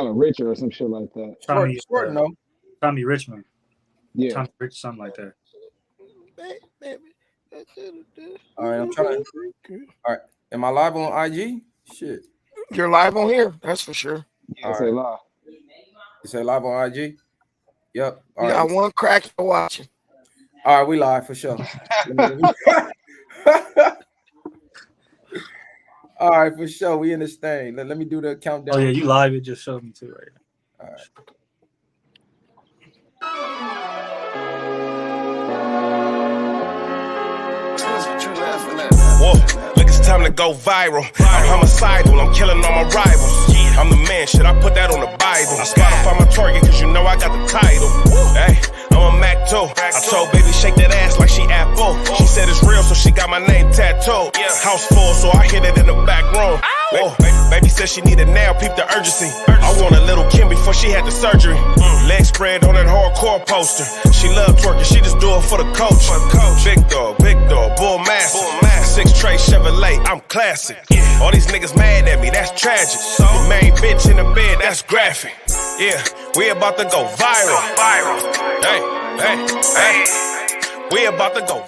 Tommy Richard or some shit like that. Tommy Richmond. Yeah. Tommy Rich, something like that. All right, I'm trying to. All right, am I live on IG? Shit, You're live on here. That's for sure. Yeah, say live. You say live on IG? Yep. All We got one crack you're watching. All right, we live for sure. All right, for sure. We in this thing. Let me do the countdown. Oh yeah, you live. It just showed me too right now. All right. Whoa, look, it's time to go viral. I'm homicidal, I'm killing all my rivals. I'm the man, shit, I put that on the Bible. Spotify my target, cause you know I got the title. Hey, I'm a Mac 2. I told baby shake that ass like she Apple. She said it's real, so she got my name tattooed. House full, so I hit it in the back room. Whoa, baby said she need it now, peep the urgency. I want a little Kim before she had the surgery. Leg spread on that hardcore poster. She love twerking, she just do it for the coach. Big dog, bull massive. 6 tray Chevrolet, I'm classic. All these niggas mad at me, that's tragic. The main bitch in the bed, that's graphic. Yeah, we about to go viral. Hey, we about to go.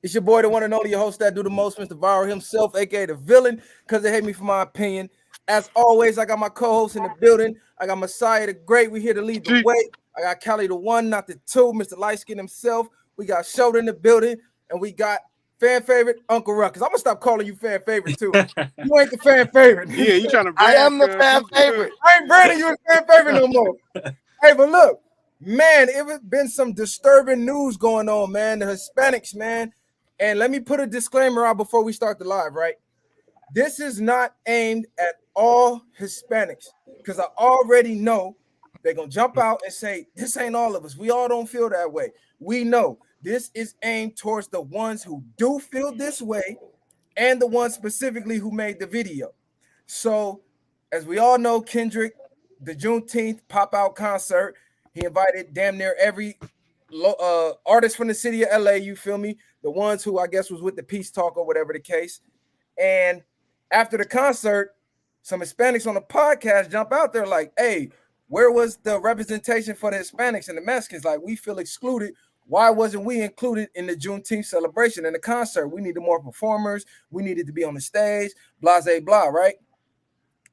It's your boy, the one and only, your host that do the most, Mr. Viral himself, aka the villain, because they hate me for my opinion. As always, I got my co-host in the building. I got Messiah the Great. We here to lead the way. I got Cali the one, not the two, Mr. Lightskin himself. We got Shoulder in the building, and we got fan favorite Uncle Ruckus. I'm gonna stop calling you fan favorite too. You ain't the fan favorite. Yeah, you trying to? I am the fan favorite. I ain't branding you as fan favorite no more. Hey, but look, man, it has been some disturbing news going on, man. The Hispanics, man. And let me put a disclaimer out before we start the live, right? This is not aimed at all Hispanics, because I already know they're going to jump out and say, this ain't all of us. We all don't feel that way. We know this is aimed towards the ones who do feel this way and the ones specifically who made the video. So, as we all know, Kendrick, the Juneteenth Pop Out concert, he invited damn near every artist from the city of LA, you feel me? The ones who I guess was with the Peace Talk or whatever the case. And after the concert, some Hispanics on the podcast jump out there like, hey, where was the representation for the Hispanics and the Mexicans? Like, we feel excluded. Why wasn't we included in the Juneteenth celebration and the concert? We needed more performers. We needed to be on the stage, blah, blah, blah, right?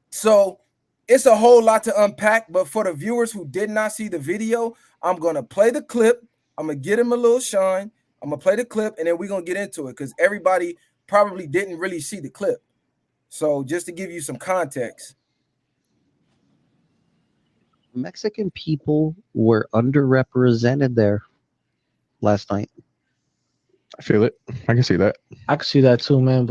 So it's a whole lot to unpack. But for the viewers who did not see the video, I'm going to play the clip. I'm going to get him a little shine. I'm going to play the clip, and then we're going to get into it because everybody probably didn't really see the clip. So just to give you some context. Mexican people were underrepresented there last night. I feel it. I can see that. I can see that too, man.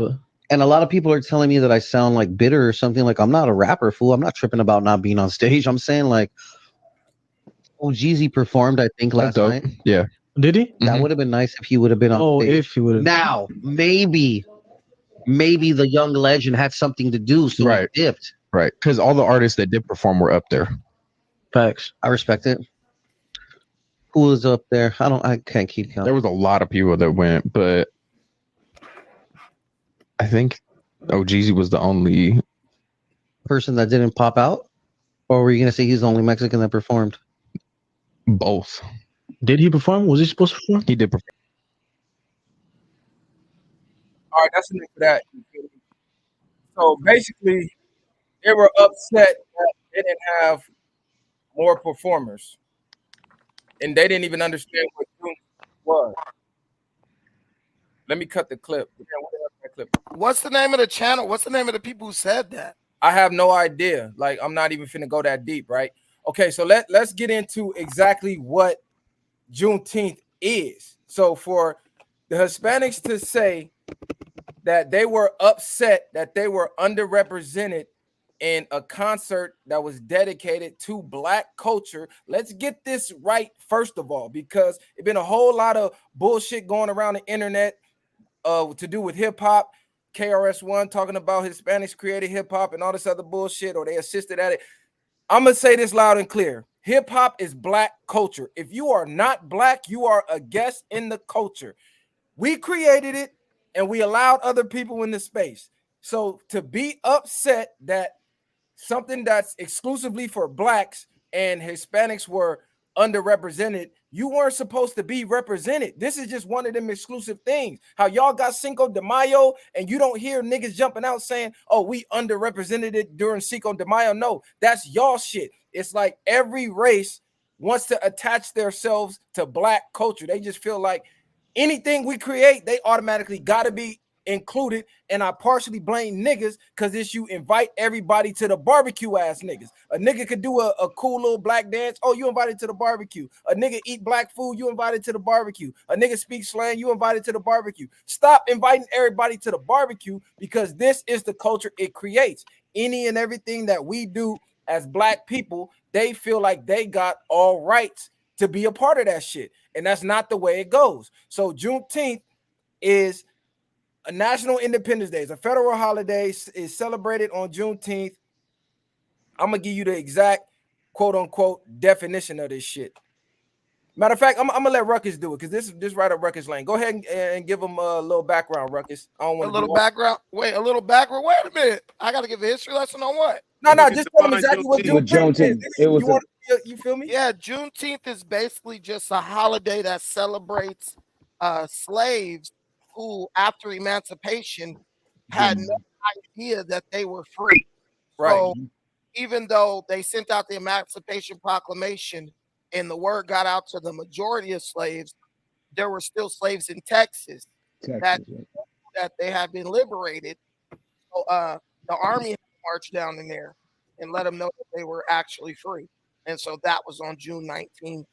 And a lot of people are telling me that I sound like bitter or something. Like, I'm not a rapper, fool. I'm not tripping about not being on stage. I'm saying, like, Jeezy performed, I think, last night. Yeah. Did he? That would have been nice if he would have been on stage. If he would have. Now, maybe the young legend had something to do, so he dipped. Right. Because all the artists that did perform were up there. Facts. I respect it. Who was up there? I can't keep counting. There was a lot of people that went, but I think Jeezy was the only person that didn't pop out? Or were you gonna say he's the only Mexican that performed? Both. Did he perform? Was he supposed to perform? He did perform. All right, that's enough for that. So basically, they were upset that they didn't have more performers, and they didn't even understand what June was. Let me cut the clip. What's the name of the channel? What's the name of the people who said that? I have no idea. Like, I'm not even finna go that deep, right? Okay, so let's get into exactly what Juneteenth is. So for the Hispanics to say that they were upset that they were underrepresented in a concert that was dedicated to Black culture, let's get this right first of all, because it's been a whole lot of bullshit going around the internet to do with hip-hop. KRS-One talking about Hispanics created hip-hop and all this other bullshit, or they assisted at it. I'm going to say this loud and clear. Hip-hop is Black culture. If you are not Black, you are a guest in the culture. We created it. and we allowed other people in the space. So to be upset that something that's exclusively for blacks and Hispanics were underrepresented, you weren't supposed to be represented. This is just one of them exclusive things. How y'all got Cinco de Mayo and you don't hear niggas jumping out saying, oh, we underrepresented it during Cinco de Mayo. No, that's y'all shit. It's like every race wants to attach themselves to black culture. They just feel like anything we create, they automatically got to be included. And I partially blame niggas because it's you invite everybody to the barbecue ass niggas. A nigga could do a cool little black dance. Oh, you invited to the barbecue. A nigga eat black food. You invited to the barbecue. A nigga speak slang. You invited to the barbecue. Stop inviting everybody to the barbecue because this is the culture it creates. Any and everything that we do as black people, they feel like they got all rights to be a part of that shit. And that's not the way it goes. So Juneteenth is a national Independence Day. It's a federal holiday. Is celebrated on Juneteenth. I'm going to give you the exact quote unquote definition of this shit. Matter of fact, I'm going to let Ruckus do it because this right up Ruckus lane. Go ahead and give him a little background, Ruckus. I don't want a little background. Wait, a little background. Wait a minute. I got to give a history lesson on what? No, just tell them exactly what Juneteenth is. It was you feel me? Yeah, Juneteenth is basically just a holiday that celebrates slaves who, after emancipation, had no idea that they were free. Right. So even though they sent out the Emancipation Proclamation and the word got out to the majority of slaves, there were still slaves in Texas that they had been liberated. So the army marched down in there and let them know that they were actually free. And so that was on June 19th.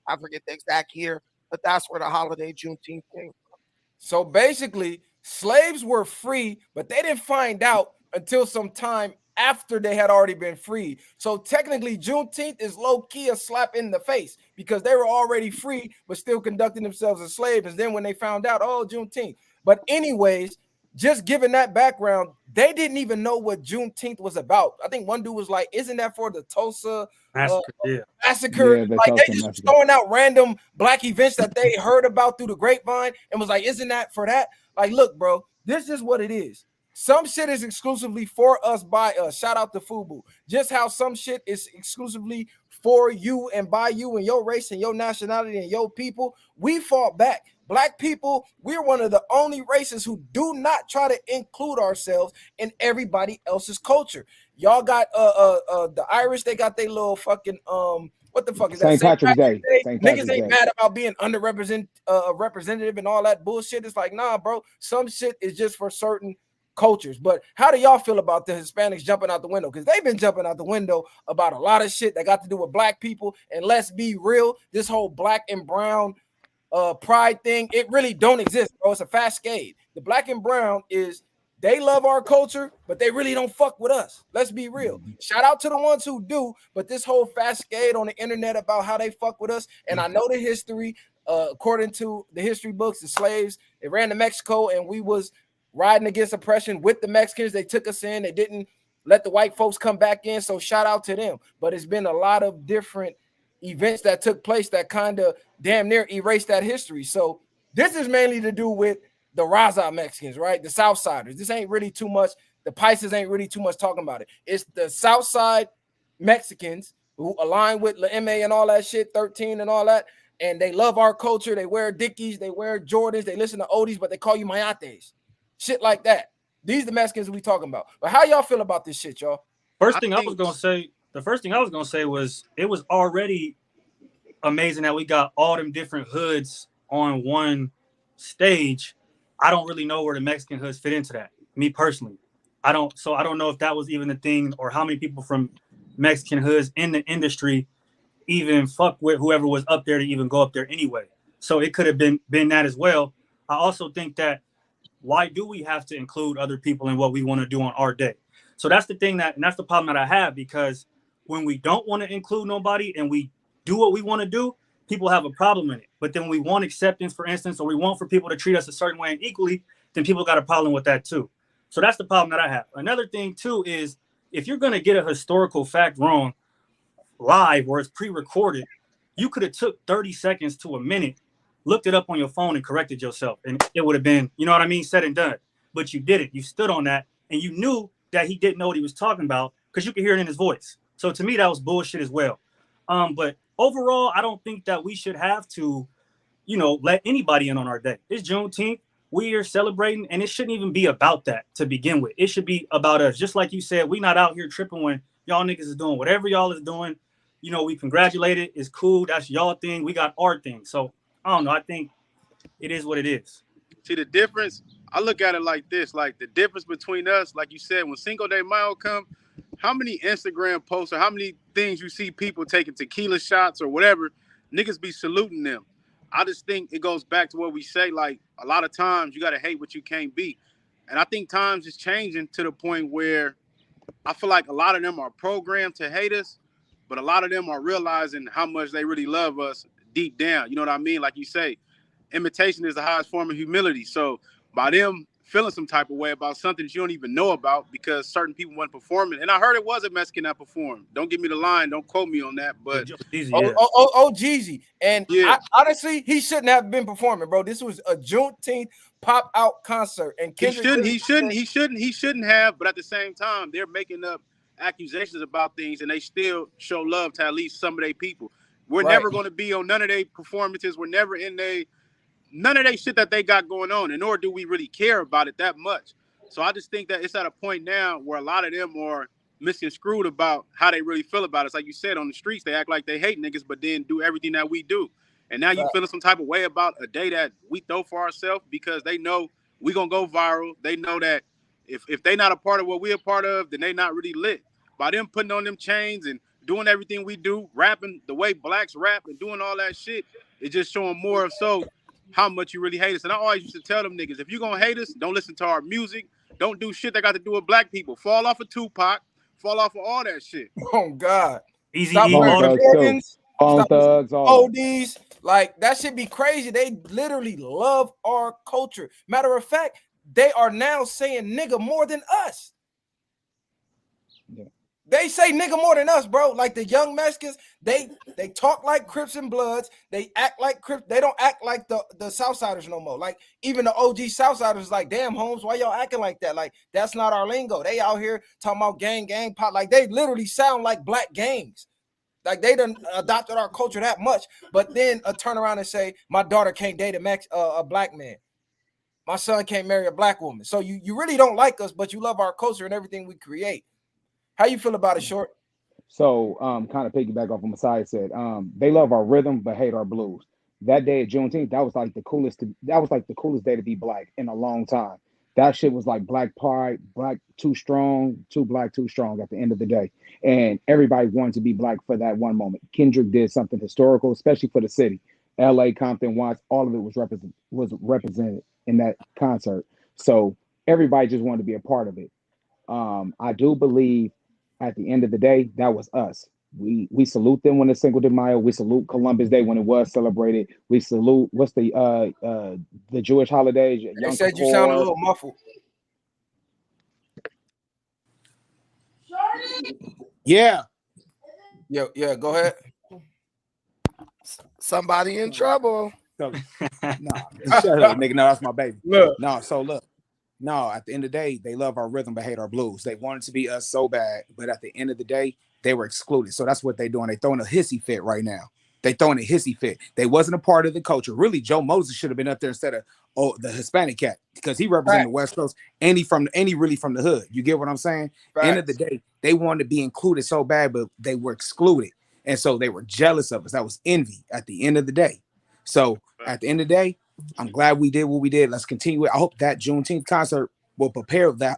I forget the exact year, but that's where the holiday Juneteenth came from. So basically, slaves were free, but they didn't find out until some time after they had already been freed. So technically, Juneteenth is low-key a slap in the face because they were already free, but still conducting themselves as slaves. And then when they found out, oh, Juneteenth. But anyways, just given that background, they didn't even know what Juneteenth was about. I think one dude was like, isn't that for the Tulsa massacre? Yeah, like they just throwing out random black events that they heard about through the grapevine and was like, isn't that for that? Like, look, bro, this is what it is. Some shit is exclusively for us, by us. Shout out to FUBU. Just how some shit is exclusively for you and by you and your race and your nationality and your people. We fought back. Black people, we're one of the only races who do not try to include ourselves in everybody else's culture. Y'all got the Irish, they got their little fucking what the fuck is that? St. Patrick's Day. Niggas ain't mad about being underrepresented representative and all that bullshit. It's like, nah, bro, some shit is just for certain cultures. But how do y'all feel about the Hispanics jumping out the window? Because they've been jumping out the window about a lot of shit that got to do with black people. And let's be real, this whole black and brown pride thing, it really don't exist, bro. It's a cascade. The black and brown is they love our culture, but they really don't fuck with us. Let's be real. Shout out to the ones who do, but this whole cascade on the internet about how they fuck with us, and I know the history. According to the history books, the slaves, they ran to Mexico, and we was riding against oppression with the Mexicans. They took us in. They didn't let the white folks come back in, so shout out to them. But it's been a lot of different events that took place that kind of damn near erased that history. So this is mainly to do with the Raza Mexicans, right? The Southsiders. This ain't really too much. The Pisces ain't really too much talking about it. It's the Southside Mexicans who align with La MA and all that shit, 13 and all that. And they love our culture. They wear Dickies. They wear Jordans. They listen to oldies, but they call you Mayates. Shit like that. These the Mexicans we talking about. But how y'all feel about this shit, y'all? The first thing I was gonna say was it was already amazing that we got all them different hoods on one stage. I don't really know where the Mexican hoods fit into that. Me personally, I don't know if that was even the thing or how many people from Mexican hoods in the industry even fuck with whoever was up there to even go up there anyway. So it could have been that as well. I also think that why do we have to include other people in what we want to do on our day? So that's the thing and that's the problem that I have, because when we don't want to include nobody and we do what we want to do, people have a problem in it. But then when we want acceptance, for instance, or we want for people to treat us a certain way and equally, then people got a problem with that too. So that's the problem that I have. Another thing too is if you're going to get a historical fact wrong live where it's pre-recorded, you could have took 30 seconds to a minute looked it up on your phone and corrected yourself, and it would have been, you know what I mean, said and done. But you didn't. You stood on that, and you knew that he didn't know what he was talking about because you could hear it in his voice. So to me, that was bullshit as well. But overall, I don't think that we should have to, let anybody in on our day. It's Juneteenth. We are celebrating, and it shouldn't even be about that to begin with. It should be about us. Just like you said, we not out here tripping when y'all niggas is doing whatever y'all is doing. We congratulate it. It's cool. That's y'all thing. We got our thing. So I don't know. I think it is what it is. See the difference? I look at it like this, like the difference between us, like you said, when Cinco de Mayo come, how many Instagram posts or how many things you see people taking tequila shots or whatever, niggas be saluting them. I just think it goes back to what we say, like a lot of times you got to hate what you can't be. And I think times is changing to the point where I feel like a lot of them are programmed to hate us, but a lot of them are realizing how much they really love us deep down. You know what I mean? Like you say, imitation is the highest form of humility. So by them feeling some type of way about something that you don't even know about because certain people weren't performing. And I heard it was a Mexican that performed. Don't give me the line. Don't quote me on that. But Jeezy. And honestly, he shouldn't have been performing, bro. This was a Juneteenth Pop Out concert. And Kendrick he shouldn't have. But at the same time, they're making up accusations about things and they still show love to at least some of their people. We're never going to be on none of their performances. We're never in none of that shit that they got going on, and nor do we really care about it that much. So I just think that it's at a point now where a lot of them are misconstrued about how they really feel about it. It's like you said, on the streets, they act like they hate niggas, but then do everything that we do. And now you feeling some type of way about a day that we throw for ourselves because they know we gonna go viral. They know that if they not a part of what we're a part of, then they not really lit. By them putting on them chains and doing everything we do, rapping the way blacks rap and doing all that shit, it's just showing more of how much you really hate us. And I always used to tell them niggas, if you're going to hate us, don't listen to our music. Don't do shit that got to do with black people. Fall off of Tupac. Fall off of all that shit. Oh, God. Easy Stop Thugs, oldies. Like, that should be crazy. They literally love our culture. Matter of fact, they are now saying nigga more than us. Yeah. They say nigga more than us, bro. Like the young Mexicans, they talk like Crips and Bloods. They act like Crips. They don't act like the Southsiders no more. Like even the OG Southsiders, like, damn, Holmes, why y'all acting like that? Like that's not our lingo. They out here talking about gang, pop. Like they literally sound like black gangs. Like they done adopted our culture that much. But then turn around and say, my daughter can't date a black man. My son can't marry a black woman. So you really don't like us, but you love our culture and everything we create. How you feel about it, Short? So, kind of piggyback off what Messiah said. They love our rhythm but hate our blues. That day at Juneteenth, that was like the coolest day to be black in a long time. That shit was like black pride, black too strong, too black too strong at the end of the day. And everybody wanted to be black for that one moment. Kendrick did something historical, especially for the city. LA, Compton, Watts, all of it was represented in that concert. So everybody just wanted to be a part of it. I do believe at the end of the day, that was us. We salute them when it's Cinco de Mayo. We salute Columbus Day when it was celebrated. We salute what's the Jewish holidays. They said you sound a little muffled. Yeah. Yeah. Go ahead. Somebody in trouble. Shut up, nigga. No, that's my baby. Look. No, at the end of the day, they love our rhythm but hate our blues. They wanted to be us so bad, but at the end of the day, they were excluded. So that's what they're doing. They're throwing a hissy fit right now. They throwing a hissy fit. They wasn't a part of the culture. Really, Joe Moses should have been up there instead of the Hispanic cat because he represented the West Coast and he really from the hood. You get what I'm saying? End of the day, they wanted to be included so bad, but they were excluded. And so they were jealous of us. That was envy at the end of the day. So at the end of the day, I'm glad we did what we did. Let's continue it. I hope that Juneteenth concert will propel that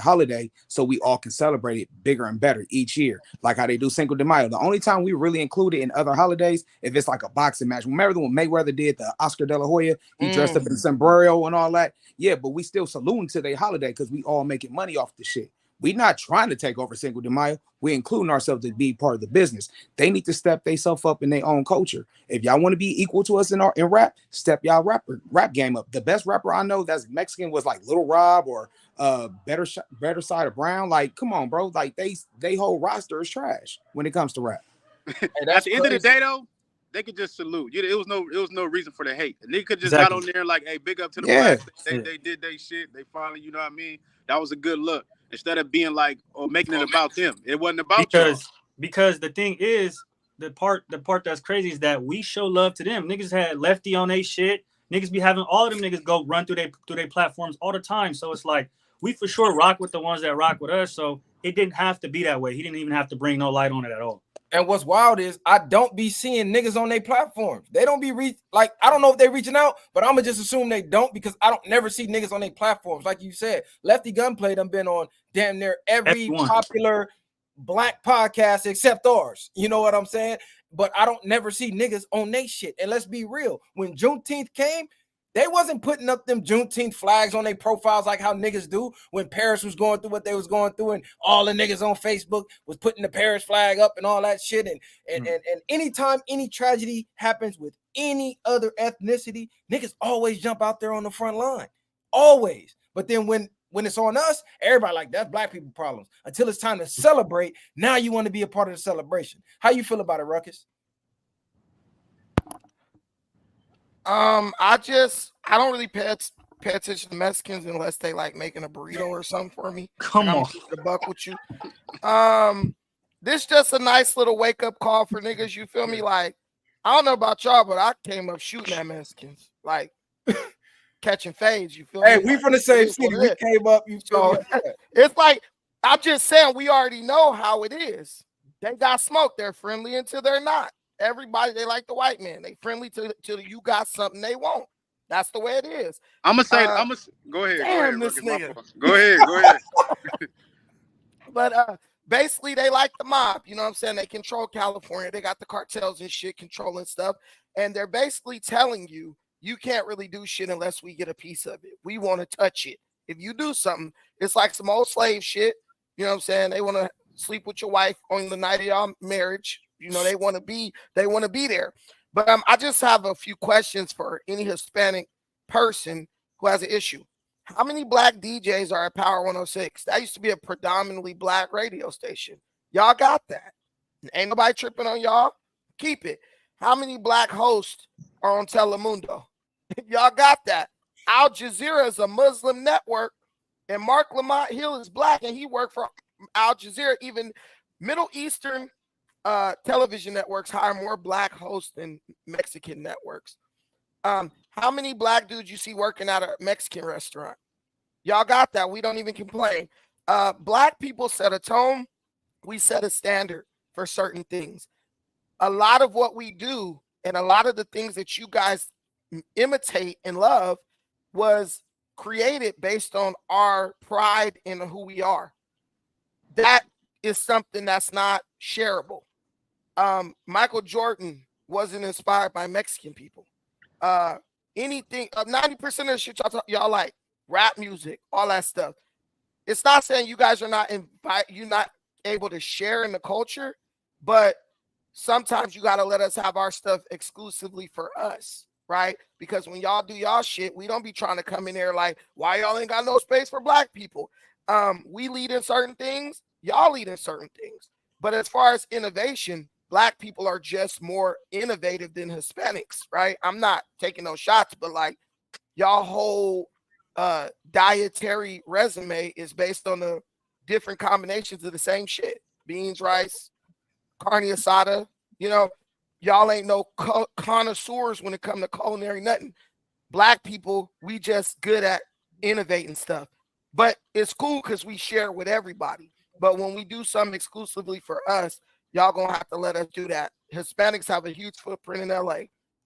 holiday so we all can celebrate it bigger and better each year, like how they do Cinco de Mayo. The only time we really include it in other holidays if it's like a boxing match. Remember when Mayweather did the Oscar de la Hoya? He dressed up in sombrero and all that. Yeah, but we still saluting to their holiday because we all making money off the shit. We're not trying to take over Cinco de Mayo. We're including ourselves to be part of the business. They need to step themselves up in their own culture. If y'all want to be equal to us in rap, step y'all rap game up. The best rapper I know that's Mexican was like Little Rob or Better Side of Brown. Like, come on, bro. Like they whole roster is trash when it comes to rap. At the end of the day, though, they could just salute. It was no reason for the hate. The nigga could just got on there like, hey, big up to the blacks. They did their shit. They finally, you know what I mean? That was a good look. Instead of being like, or making it about them. It wasn't about y'all. Because the thing is, the part that's crazy is that we show love to them. Niggas had Lefty on they shit. Niggas be having all of them niggas go run through their platforms all the time. So it's like we for sure rock with the ones that rock with us. So it didn't have to be that way. He didn't even have to bring no light on it at all. And what's wild is I don't be seeing niggas on their platforms. They don't be I don't know if they reaching out, but I'ma just assume they don't because I don't never see niggas on their platforms. Like you said, Lefty Gunplay done been on damn near every popular black podcast except ours. You know what I'm saying? But I don't never see niggas on they shit. And let's be real, when Juneteenth came, they wasn't putting up them Juneteenth flags on their profiles like how niggas do when Paris was going through what they was going through, and all the niggas on Facebook was putting the Paris flag up and all that shit. And anytime any tragedy happens with any other ethnicity, niggas always jump out there on the front line. Always. But then when it's on us, everybody like, that's black people problems. Until it's time to celebrate, now you want to be a part of the celebration. How you feel about it, Ruckus? I don't really pay attention to Mexicans unless they like making a burrito or something for me. Come on, the buck with you. This just a nice little wake up call for niggas. You feel me? Like, I don't know about y'all, but I came up shooting at Mexicans, like catching fades. You feel me? Hey, we from the same city. We came up. You feel me? It's like I'm just saying we already know how it is. They got smoked. They're friendly until they're not. Everybody, they like the white man. They friendly till you got something they want. That's the way it is. I'm gonna say, go ahead. Damn, this nigga. Go ahead. But basically, they like the mob. You know what I'm saying? They control California. They got the cartels and shit controlling stuff. And they're basically telling you, you can't really do shit unless we get a piece of it. We want to touch it. If you do something, it's like some old slave shit. You know what I'm saying? They want to sleep with your wife on the night of y'all marriage. You know, they want to be there. But I just have a few questions for any Hispanic person who has an issue. How many black DJs are at Power 106? That used to be a predominantly black radio station. Y'all got that. Ain't nobody tripping on y'all. Keep it. How many black hosts are on Telemundo? Y'all got that. Al Jazeera is a Muslim network, and Mark Lamont Hill is black, and he worked for Al Jazeera. Even Middle Eastern television networks hire more black hosts than Mexican networks. How many black dudes you see working at a Mexican restaurant? Y'all got that. We don't even complain. Black people set a tone. We set a standard for certain things. A lot of what we do and a lot of the things that you guys imitate and love was created based on our pride in who we are. That is something that's not shareable. Michael Jordan wasn't inspired by Mexican people. Anything, 90% of the shit y'all like, rap music, all that stuff. It's not saying you guys are you're not able to share in the culture, but sometimes you got to let us have our stuff exclusively for us, right? Because when y'all do y'all shit, we don't be trying to come in there like, why y'all ain't got no space for black people? We lead in certain things, y'all lead in certain things. But as far as innovation, black people are just more innovative than Hispanics, right? I'm not taking no shots, but like y'all whole dietary resume is based on the different combinations of the same shit. Beans, rice, carne asada. You know, y'all ain't no connoisseurs when it comes to culinary nothing. Black people, we just good at innovating stuff. But it's cool because we share with everybody. But when we do something exclusively for us, y'all gonna have to let us do that. Hispanics have a huge footprint in LA.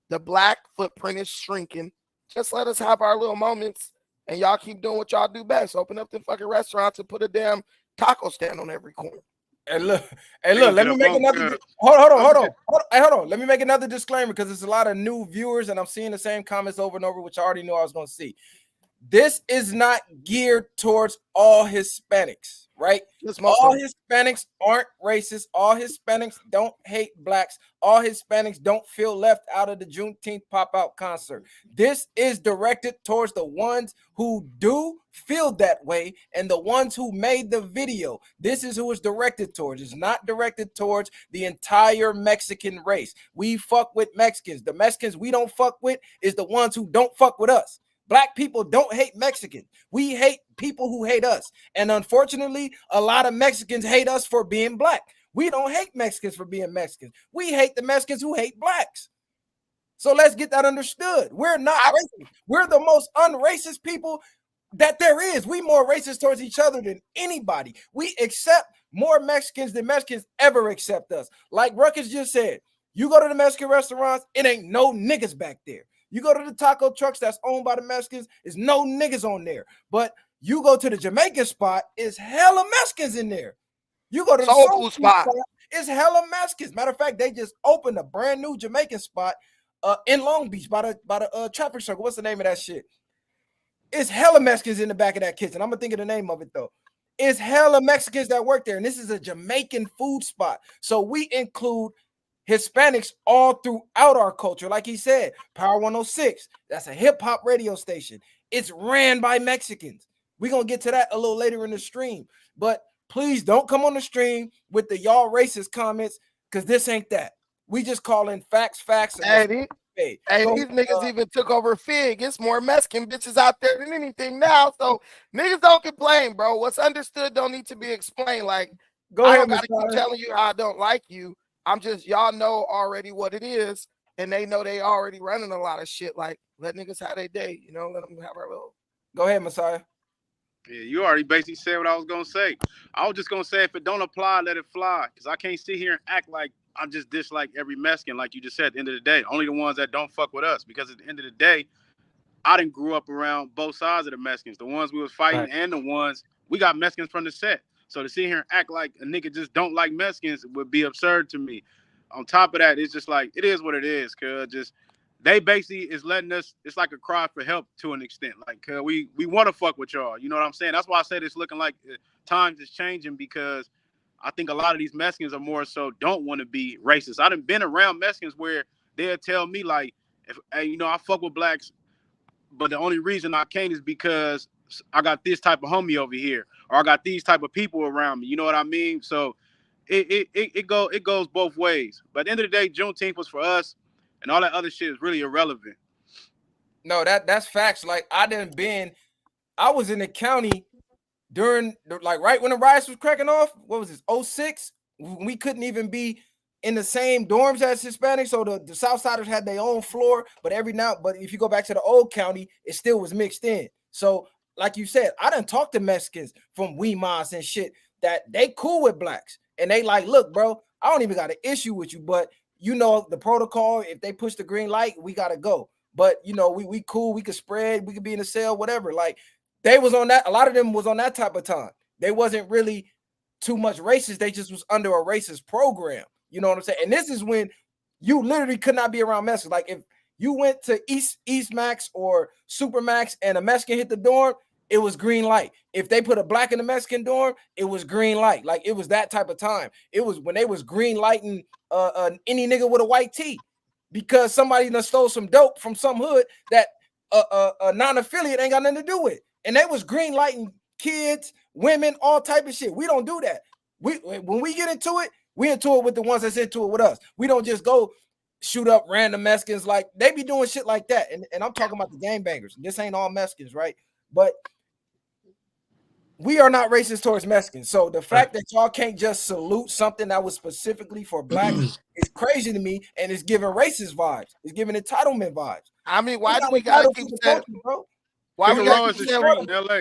The black footprint is shrinking. Just let us have our little moments, and y'all keep doing what y'all do best. Open up the fucking restaurants and put a damn taco stand on every corner. And look, let me make another. Hold on. Let me make another disclaimer because there's a lot of new viewers, and I'm seeing the same comments over and over, which I already knew I was going to see. This is not geared towards all Hispanics, right? Just most All of them. Hispanics aren't racist. All Hispanics don't hate blacks. All Hispanics don't feel left out of the Juneteenth Pop Out concert. This is directed towards the ones who do feel that way and the ones who made the video. This is who it's directed towards. It's not directed towards the entire Mexican race. We fuck with Mexicans. The Mexicans we don't fuck with is the ones who don't fuck with us. Black people don't hate Mexicans. We hate people who hate us. And unfortunately, a lot of Mexicans hate us for being black. We don't hate Mexicans for being Mexicans. We hate the Mexicans who hate blacks. So let's get that understood. We're not racist. We're the most unracist people that there is. We more racist towards each other than anybody. We accept more Mexicans than Mexicans ever accept us. Like Ruckus just said, you go to the Mexican restaurants, it ain't no niggas back there. You go to the taco trucks that's owned by the Mexicans, there's no niggas on there. But you go to the Jamaican spot, it's hella Mexicans in there. You go to the soul food spot, it's hella Mexicans. Matter of fact, they just opened a brand new Jamaican spot in Long Beach by the traffic circle. What's the name of that shit? It's hella Mexicans in the back of that kitchen. I'm gonna think of the name of it though. It's hella Mexicans that work there, and this is a Jamaican food spot. So we include Hispanics all throughout our culture. Like he said, Power 106, that's a hip-hop radio station. It's ran by Mexicans. We're going to get to that a little later in the stream. But please don't come on the stream with the y'all racist comments, because this ain't that. We just calling facts. Hey, these niggas even took over Fig. It's more Mexican bitches out there than anything now. So niggas don't complain, bro. What's understood don't need to be explained. Like, I don't gotta keep telling you how I don't like you. I'm just, y'all know already what it is, and they know they already running a lot of shit. Like, let niggas have their day, you know, let them have our little. Go ahead, Messiah. Yeah, you already basically said what I was gonna say. I was just gonna say, if it don't apply, let it fly. Because I can't sit here and act like I just dislike every Mexican, like you just said. At the end of the day, only the ones that don't fuck with us. Because at the end of the day, I didn't grew up around both sides of the Mexicans. The ones we was fighting and the ones we got Mexicans from the set. So to sit here and act like a nigga just don't like Mexicans would be absurd to me. On top of that, it's just like, it is what it is, cuz just they basically is letting us, it's like a cry for help to an extent. Like, we want to fuck with y'all. You know what I'm saying? That's why I said it's looking like times is changing, because I think a lot of these Mexicans are more so don't want to be racist. I done been around Mexicans where they'll tell me like, if hey, you know, I fuck with blacks, but the only reason I can't is because I got this type of homie over here, or I got these type of people around me. You know what I mean? So it goes both ways. But at the end of the day, Juneteenth was for us, and all that other shit is really irrelevant. No, that's facts. Like, I was in the county during like right when the riots was cracking off. What was this? 06? We couldn't even be in the same dorms as Hispanics, so the Southsiders had their own floor. But if you go back to the old county, it still was mixed in. So, like you said, I done talked to Mexicans from Weemas and shit that they cool with blacks, and they like, look, bro, I don't even got an issue with you, but you know the protocol. If they push the green light, we gotta go. But you know, we cool. We could spread. We could be in the cell, whatever. Like, they was on that. A lot of them was on that type of time. They wasn't really too much racist. They just was under a racist program. You know what I'm saying? And this is when you literally could not be around Mexicans. Like, if you went to East Max or Super Max and a Mexican hit the dorm, it was green light. If they put a black in the Mexican dorm, it was green light. Like, it was that type of time. It was when they was green lighting any nigga with a white tee, because somebody done stole some dope from some hood that a non-affiliate ain't got nothing to do with. And they was green lighting kids, women, all type of shit. We don't do that. When we get into it, we into it with the ones that's into it with us. We don't just go shoot up random Mexicans. Like, they be doing shit like that. And I'm talking about the gangbangers. This ain't all Mexicans, right? But we are not racist towards Mexicans. So the fact that y'all can't just salute something that was specifically for blacks is crazy to me, and it's giving racist vibes. It's giving entitlement vibes. I mean, why do we gotta keep saying, bro? Why we gotta keep saying in LA?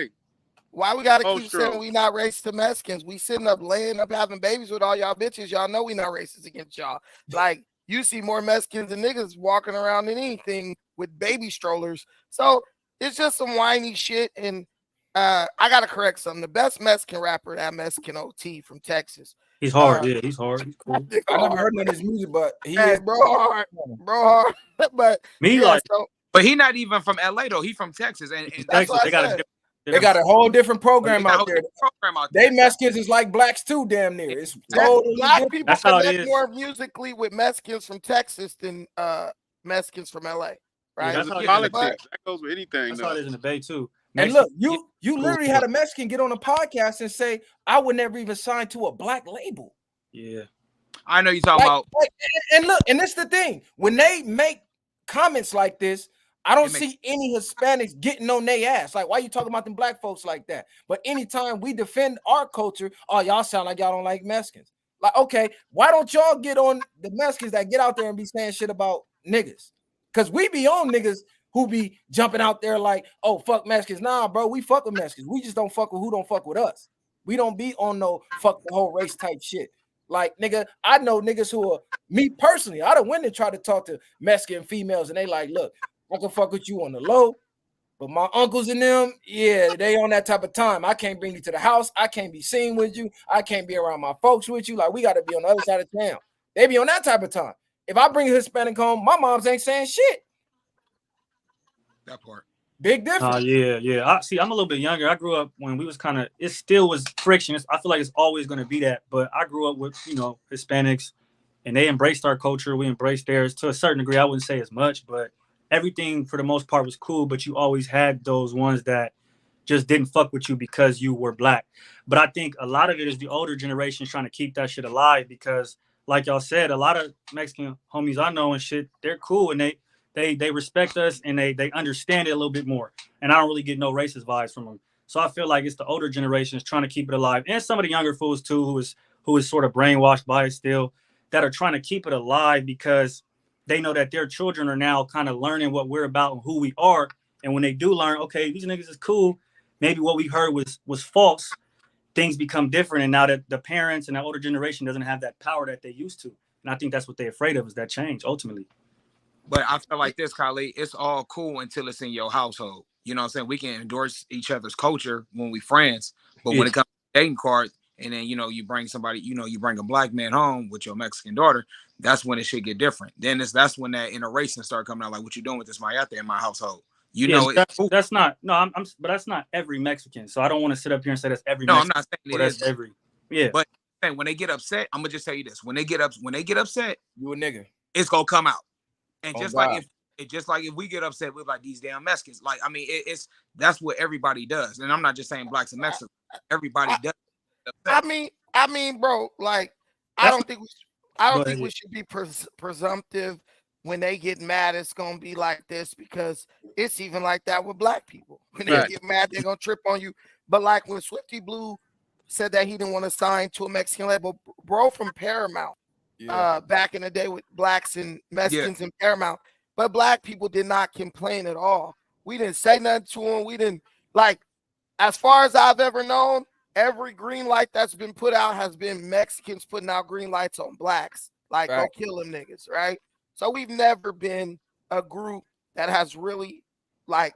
Why we gotta keep saying we not racist to Mexicans? We sitting up, laying up, having babies with all y'all bitches. Y'all know we not racist against y'all. Like, you see more Mexicans and niggas walking around than anything with baby strollers. So it's just some whiny shit. And I gotta correct something. The best Mexican rapper, that Mexican OT from Texas. He's hard, yeah. He's hard. He's cool. I never heard none of his music, but he is bro hard. But me yeah, like. But he not even from LA though. He from Texas, and Texas, they got a They got a whole different program They got a out whole there. different program out They there. Mexicans is like blacks too, damn near. It's totally Black different. people That's how it connect is. more musically with Mexicans from Texas than Mexicans from LA, right? that's how it is. Politics. That goes with anything. That's how it is in the Bay too. And Mexican- look, you literally had a Mexican get on a podcast and say, "I would never even sign to a black label." Yeah. I know you're talking about. And look, and this is the thing. When they make comments like this, I don't see any Hispanics getting on their ass. Like, why you talking about them black folks like that? But anytime we defend our culture, oh, y'all sound like y'all don't like Mexicans. Like, okay, why don't y'all get on the Mexicans that get out there and be saying shit about niggas? Because we be on niggas who be jumping out there like, oh, fuck Mexicans. Nah, bro, we fuck with Mexicans. We just don't fuck with who don't fuck with us. We don't be on no fuck the whole race type shit. Like, nigga, I know niggas who are, me personally, I done went and tried to talk to Mexican females and they like, look, I can fuck with you on the low, but my uncles and them, yeah, they on that type of time. I can't bring you to the house. I can't be seen with you. I can't be around my folks with you. Like, we got to be on the other side of town. They be on that type of time. If I bring a Hispanic home, my moms ain't saying shit. That part. Big difference. Yeah. I'm a little bit younger. I grew up when we was kind of, it still was friction. I feel like it's always going to be that. But I grew up with, Hispanics, and they embraced our culture. We embraced theirs to a certain degree. I wouldn't say as much, but everything for the most part was cool. But you always had those ones that just didn't fuck with you because you were black. But I think a lot of it is the older generation trying to keep that shit alive because, like y'all said, a lot of Mexican homies I know and shit, they're cool and they respect us and they understand it a little bit more. And I don't really get no racist vibes from them. So I feel like it's the older generations trying to keep it alive, and some of the younger fools too, who is sort of brainwashed by it still, that are trying to keep it alive because they know that their children are now kind of learning what we're about and who we are. And when they do learn, okay, these niggas is cool, maybe what we heard was false, things become different. And now that the parents and the older generation doesn't have that power that they used to. And I think that's what they're afraid of, is that change ultimately. But I feel like this, Khalid, it's all cool until it's in your household. You know what I'm saying? We can endorse each other's culture when we friends, but when it comes to dating cards, and then, you bring somebody, you bring a black man home with your Mexican daughter, that's when it should get different. Then that's when that interracing start coming out, like, what you doing with this mayate in my household? That's not, no, but that's not every Mexican. So I don't want to sit up here and say that's every Mexican. I'm not saying that's every. Yeah. But when they get upset, I'm gonna just tell you this. When they get upset, you a nigga. It's gonna come out. And just like if we get upset with like these damn Mexicans, like, I mean, that's what everybody does. And I'm not just saying blacks and Mexicans. Everybody does. I mean, bro, like, I don't think we should be presumptive when they get mad. It's gonna be like this because it's even like that with black people. When they get mad, they're gonna trip on you. But like when Swifty Blue said that he didn't want to sign to a Mexican label, bro, from Paramount, back in the day with blacks and Mexicans in Paramount, but black people did not complain at all. We didn't say nothing to them. We didn't, like, as far as I've ever known, every green light that's been put out has been Mexicans putting out green lights on blacks. Like, go kill them niggas, right? So we've never been a group that has really, like,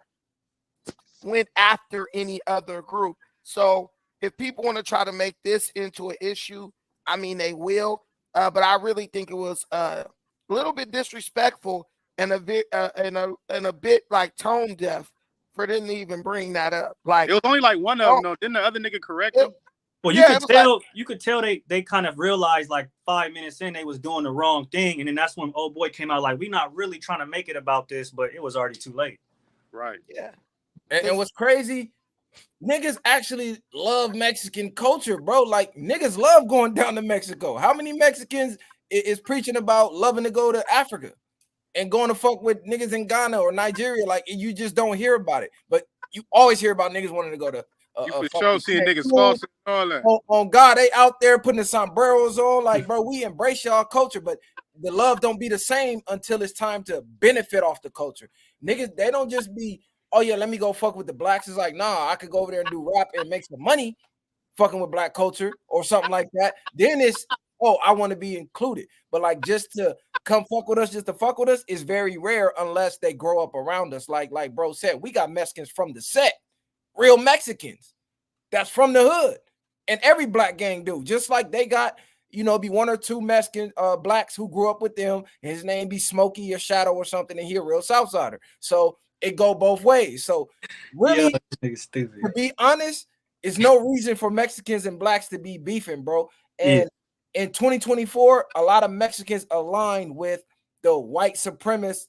went after any other group. So if people want to try to make this into an issue, I mean, they will. But I really think it was a little bit disrespectful and a bit like tone deaf for them to even bring that up. Like, it was only like one of them. No, didn't the other nigga correct him? Well, you could tell they kind of realized like 5 minutes in they was doing the wrong thing, and then that's when old boy came out like, we not really trying to make it about this, but it was already too late. Right. Yeah. And what's crazy, niggas actually love Mexican culture, bro. Like, niggas love going down to Mexico. How many Mexicans is preaching about loving to go to Africa and going to fuck with niggas in Ghana or Nigeria? Like, you just don't hear about it, but you always hear about niggas wanting to go to. You for sure seeing niggas false and all that. On God, they out there putting the sombreros on. Like, bro, we embrace y'all culture, but the love don't be the same until it's time to benefit off the culture. Niggas, they don't just be, oh yeah, let me go fuck with the blacks. It's like, nah, I could go over there and do rap and make some money fucking with black culture or something like that. Then it's, oh, I want to be included. But like, just to come fuck with us, just to fuck with us is very rare unless they grow up around us. Like bro said, we got Mexicans from the set, real Mexicans that's from the hood. And every black gang do. Just like they got, be one or two Mexican blacks who grew up with them. His name be Smokey or Shadow or something, and he a real Southsider. So it go both ways. So really, to be honest, it's no reason for Mexicans and blacks to be beefing, bro. And in 2024, a lot of Mexicans align with the white supremacist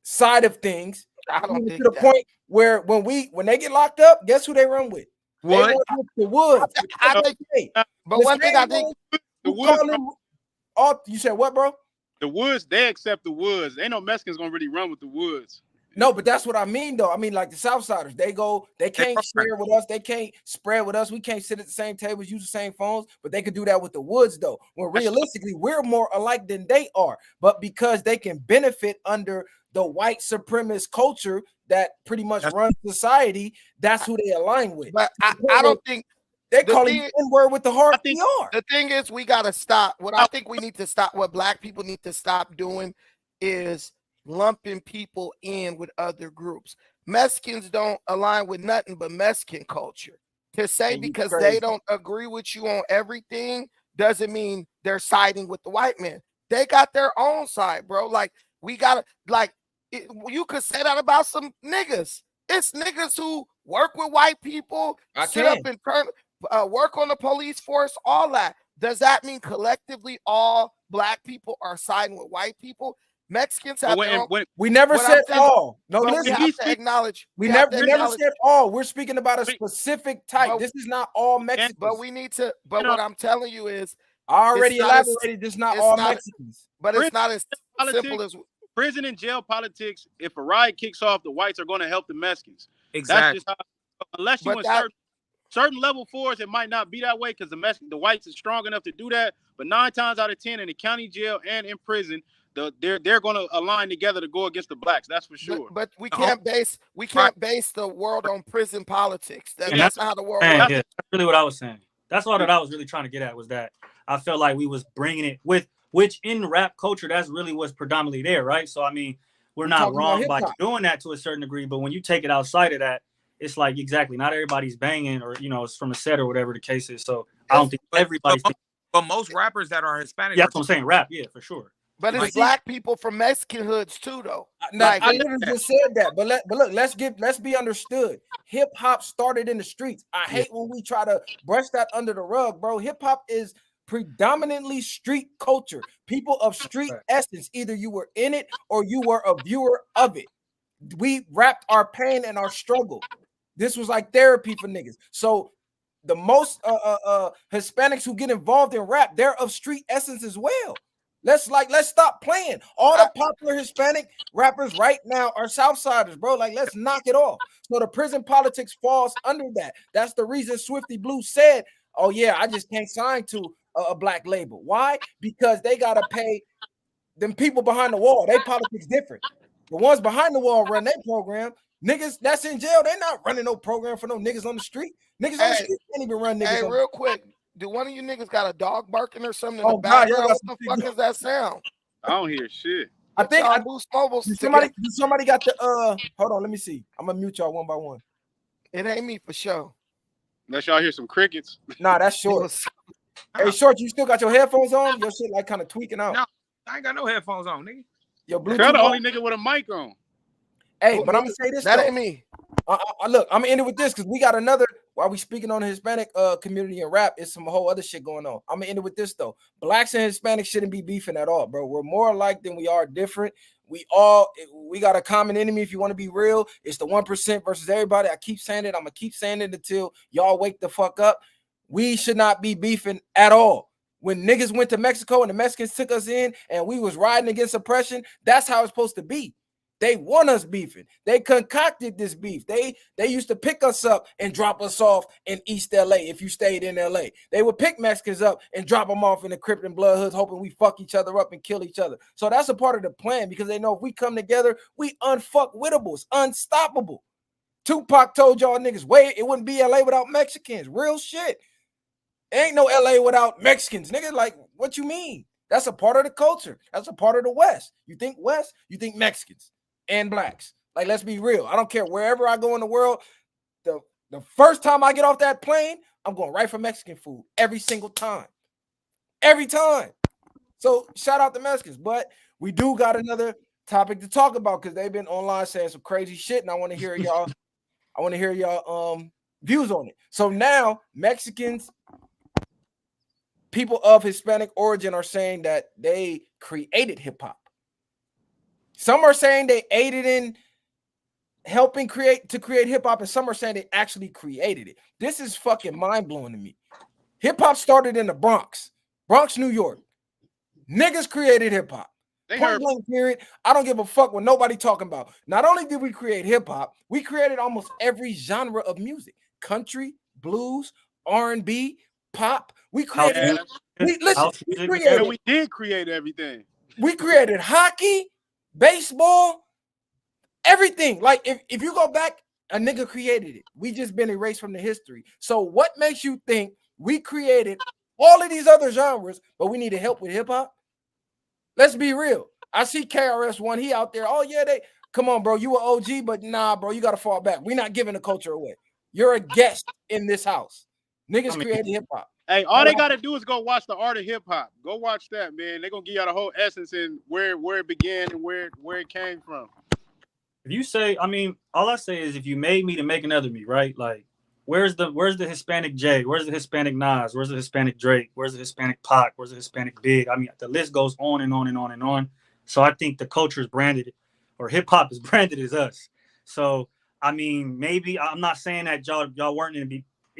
side of things. I don't think to the point where when they get locked up, guess who they run with? They run with the Woods. I think, but one thing I think the Woods. You said what, bro? The Woods, they accept the Woods. Ain't no Mexicans gonna really run with the Woods. No, but that's what I mean, though. I mean, like the Southsiders, they can't share with us, they can't spread with us. We can't sit at the same tables, use the same phones, but they could do that with the Woods, though. When realistically, we're more alike than they are. But because they can benefit under the white supremacist culture that pretty much runs society, that's who they align with. But I don't think they call it N-word with the hard PR. The thing is, we gotta stop. What I think we need to stop, what black people need to stop doing is lumping people in with other groups. Mexicans don't align with nothing but Mexican culture. To say because they don't agree with you on everything doesn't mean they're siding with the white man. They got their own side, bro. Like, we gotta, like, you could say that about some niggas. It's niggas who work with white people, sit up and work on the police force, all that. Does that mean collectively all black people are siding with white people? Mexicans have we never said all. No, listen, we have to acknowledge. We never said all. We're speaking about a specific type. This is not all Mexicans. But we need to. But what I'm telling you is, I already elaborated. This is not all Mexicans. But it's not as simple as prison and jail politics. If a riot kicks off, the whites are going to help the Mexicans. Exactly. That's just how, unless you in certain level 4s, it might not be that way because the whites are strong enough to do that. But 9 times out of 10 in the county jail and in prison, they're going to align together to go against the blacks. That's for sure. But we can't base the world on prison politics. That's not how the world works. That's really what I was saying. That's all that I was really trying to get at, was that I felt like we was bringing it with, which in rap culture, that's really what's predominantly there, right? So, I mean, we're not wrong by doing that to a certain degree, but when you take it outside of that, it's like, exactly, not everybody's banging or, it's from a set or whatever the case is. So I don't think everybody's... But most rappers that are Hispanic... Yeah, that's what I'm saying, rap, yeah, for sure. But it's black people from Mexican hoods too, though. I literally just said that. But look, let's be understood. Hip hop started in the streets. I hate when we try to brush that under the rug, bro. Hip hop is predominantly street culture. People of street essence. Either you were in it or you were a viewer of it. We rapped our pain and our struggle. This was like therapy for niggas. So the most Hispanics who get involved in rap, they're of street essence as well. Let's stop playing. All the popular Hispanic rappers right now are Southsiders, bro. Like, let's knock it off. So the prison politics falls under that. That's the reason Swifty Blue said, oh yeah, I just can't sign to a black label. Why? Because they gotta pay them people behind the wall. They politics different. The ones behind the wall run their program. Niggas that's in jail, they're not running no program for no niggas on the street. Niggas on the street can't even run niggas. Hey, real quick. Do one of you niggas got a dog barking or something in the background? What the fuck is that sound? I don't hear shit. I think somebody got the hold on, let me see. I'm gonna mute y'all one by one. It ain't me for sure. Unless y'all hear some crickets. Nah, that's Short. Hey, Short, you still got your headphones on? Your shit like kind of tweaking out. No, I ain't got no headphones on, nigga. Your Bluetooth. You're the only nigga with a mic on. Hey, but I'm gonna say this. That ain't me. Look, I'm gonna end it with this because we got another. While we speaking on the Hispanic community and rap, it's some whole other shit going on. I'm gonna end it with this though. Blacks and Hispanics shouldn't be beefing at all, bro. We're more alike than we are different. We got a common enemy. If you want to be real, it's the 1% versus everybody. I keep saying it. I'm gonna keep saying it until y'all wake the fuck up. We should not be beefing at all. When niggas went to Mexico and the Mexicans took us in and we was riding against oppression, that's how it's supposed to be. They want us beefing. They concocted this beef. They used to pick us up and drop us off in East LA if you stayed in LA. They would pick Mexicans up and drop them off in the Crip and Blood hoods, hoping we fuck each other up and kill each other. So that's a part of the plan because they know if we come together, we unfuckwittables, unstoppable. Tupac told y'all niggas, wait, it wouldn't be LA without Mexicans. Real shit. Ain't no LA without Mexicans, nigga. Like, what you mean? That's a part of the culture. That's a part of the West. You think West, you think Mexicans and blacks. Like, let's be real. I don't care wherever I go in the world. The first time I get off that plane, I'm going right for Mexican food every single time. Every time. So shout out to Mexicans. But we do got another topic to talk about because they've been online saying some crazy shit, and I want to hear y'all. I want to hear y'all views on it. So now Mexicans, people of Hispanic origin, are saying that they created hip hop. Some are saying they aided in helping create hip hop, and some are saying they actually created it. This is fucking mind blowing to me. Hip hop started in the Bronx, New York. Niggas created hip hop. Point blank period. I don't give a fuck what nobody talking about. Not only did we create hip hop, we created almost every genre of music: country, blues, R&B, pop. We created. We did create everything. We created hockey, baseball, everything. Like if you go back, a nigga created it. We just been erased from the history. So what makes you think we created all of these other genres, but we needed help with hip hop? Let's be real. I see KRS-One. He out there. Oh yeah, come on, bro. You an OG, but nah, bro. You got to fall back. We're not giving the culture away. You're a guest in this house. Niggas created hip hop. Hey, all they gotta do is go watch The Art of Hip Hop. Go watch that, man. They're gonna give you the whole essence and where it began and where it came from. If you say, I mean, all I say is if you made me to make another me, right? Like, where's the Hispanic J? Where's the Hispanic Nas? Where's the Hispanic Drake? Where's the Hispanic Pac? Where's the Hispanic Big? I mean, the list goes on and on and on and on. So I think the culture is branded, or hip hop is branded as us. So I mean, maybe I'm not saying that y'all weren't in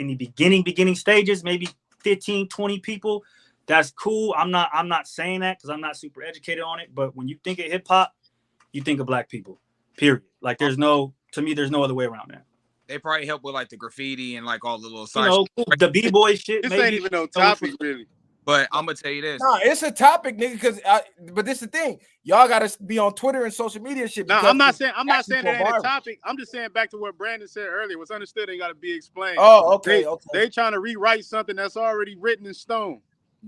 the beginning stages. Maybe 15, 20 people. That's cool. I'm not saying that because I'm not super educated on it. But when you think of hip hop, you think of black people. Period. Like there's no other way around that. They probably help with like the graffiti and like all the little side the b-boy shit. This ain't even no topic really. But I'm gonna tell you this. Nah, it's a topic, nigga. But this is the thing. Y'all gotta be on Twitter and social media shit. No, I'm not saying that ain't a topic. I'm just saying back to what Brandon said earlier. What's understood ain't gotta be explained. Oh, okay. They trying to rewrite something that's already written in stone.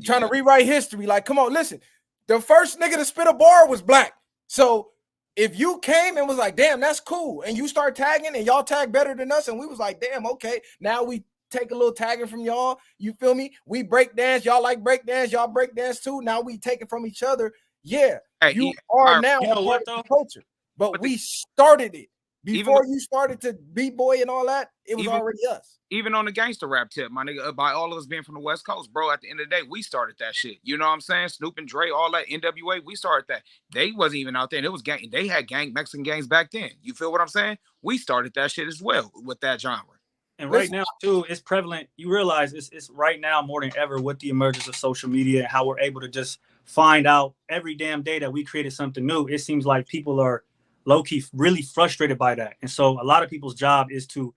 Trying to rewrite history. Like, come on, listen. The first nigga to spit a bar was black. So if you came and was like, damn, that's cool, and you start tagging and y'all tag better than us, and we was like, damn, okay, now we take a little tagging from y'all. You feel me? We break dance. Y'all like break dance. Y'all break dance too. Now we take it from each other. Yeah, you are now a part of the culture. But we started it. Before you started to b-boy and all that, it was already us. Even on the gangster rap tip, my nigga, by all of us being from the West Coast, bro, at the end of the day, we started that shit. You know what I'm saying? Snoop and Dre, all that, NWA, we started that. They wasn't even out there. And it was gang. They had Mexican gangs back then. You feel what I'm saying? We started that shit as well with that genre. And right now, too, it's prevalent. You realize it's right now more than ever with the emergence of social media and how we're able to just find out every damn day that we created something new. It seems like people are low-key really frustrated by that. And so a lot of people's job is to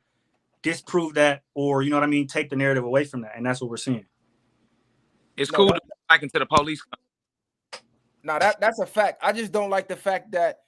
disprove that or, you know what I mean, take the narrative away from that. And that's what we're seeing. It's cool to go back into the police. No, that's a fact. I just don't like the fact that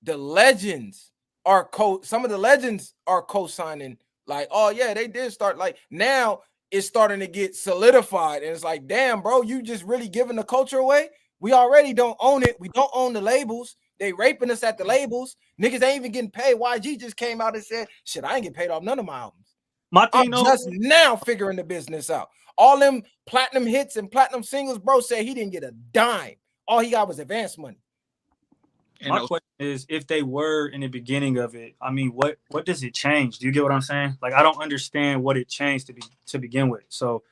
the legends are some of the legends are co-signing. Like, oh yeah, they did start. Like now it's starting to get solidified. And it's like, damn, bro, you just really giving the culture away. We already don't own it. We don't own the labels. They raping us at the labels. Niggas ain't even getting paid. YG just came out and said, shit, I ain't get paid off none of my albums. I'm just now figuring the business out. All them platinum hits and platinum singles, bro, said he didn't get a dime. All he got was advance money. My question is, if they were in the beginning of it, I mean, what does it change? Do you get what I'm saying? Like, I don't understand what it changed to begin with. So,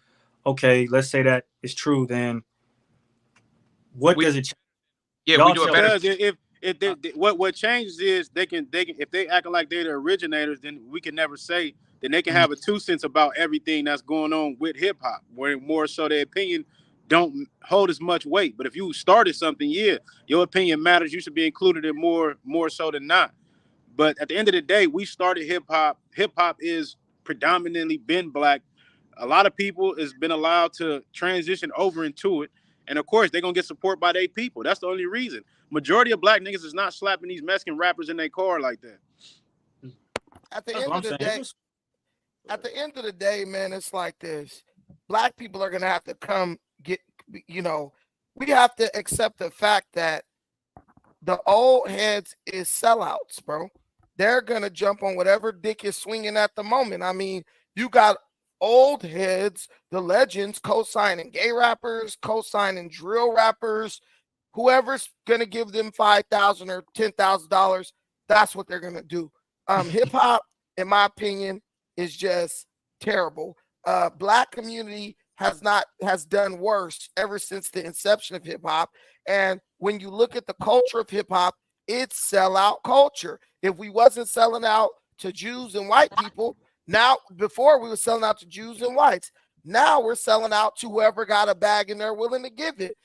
okay, let's say that is true. Then what does it change? Yeah, we do it better. What changes is they can if they acting like they're the originators, then we can never say. Then they can have a 2 cents about everything that's going on with hip hop, where more so their opinion don't hold as much weight. But if you started something, yeah, your opinion matters. You should be included in more so than not. But at the end of the day, we started hip hop. Hip hop is predominantly been black. A lot of people has been allowed to transition over into it. And of course, they're gonna get support by their people. That's the only reason. Majority of black niggas is not slapping these Mexican rappers in their car like that. At the end of the day, man, it's like this. Black people are gonna have to come get, we have to accept the fact that the old heads is sellouts, bro. They're gonna jump on whatever dick is swinging at the moment. I mean, you got old heads, the legends, co-signing gay rappers, co-signing drill rappers, whoever's gonna give them $5,000 or $10,000, that's what they're gonna do. Hip hop, in my opinion, is just terrible. Black community has done worse ever since the inception of hip hop. And when you look at the culture of hip hop, it's sellout culture. If we wasn't selling out to Jews and white people, now before we were selling out to Jews and whites, now we're selling out to whoever got a bag and they're willing to give it.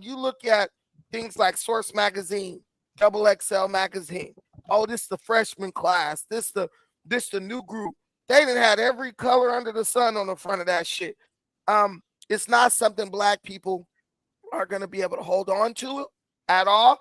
You look at things like Source Magazine, Double XL Magazine. Oh, this is the freshman class. This the new group. They done had every color under the sun on the front of that shit. It's not something black people are going to be able to hold on to at all.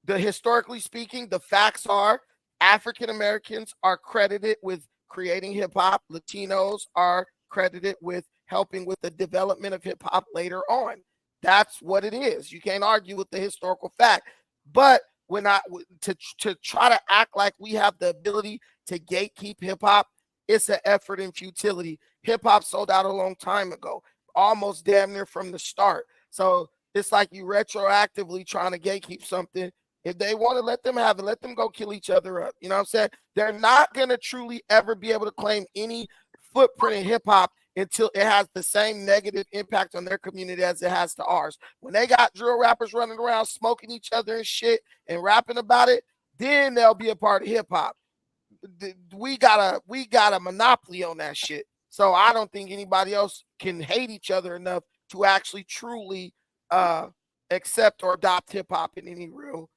Historically speaking, the facts are African Americans are credited with creating hip hop. Latinos are credited with helping with the development of hip hop later on. That's what it is. You can't argue with the historical fact. But to try to act like we have the ability to gatekeep hip hop, it's an effort in futility. Hip hop sold out a long time ago, almost damn near from the start. So it's like you retroactively trying to gatekeep something. If they want to let them have it, let them go kill each other up. You know what I'm saying? They're not going to truly ever be able to claim any footprint in hip hop until it has the same negative impact on their community as it has to ours. When they got drill rappers running around smoking each other and shit and rapping about it, then they'll be a part of hip hop. We got a monopoly on that shit. So I don't think anybody else can hate each other enough to actually truly accept or adopt hip hop in any real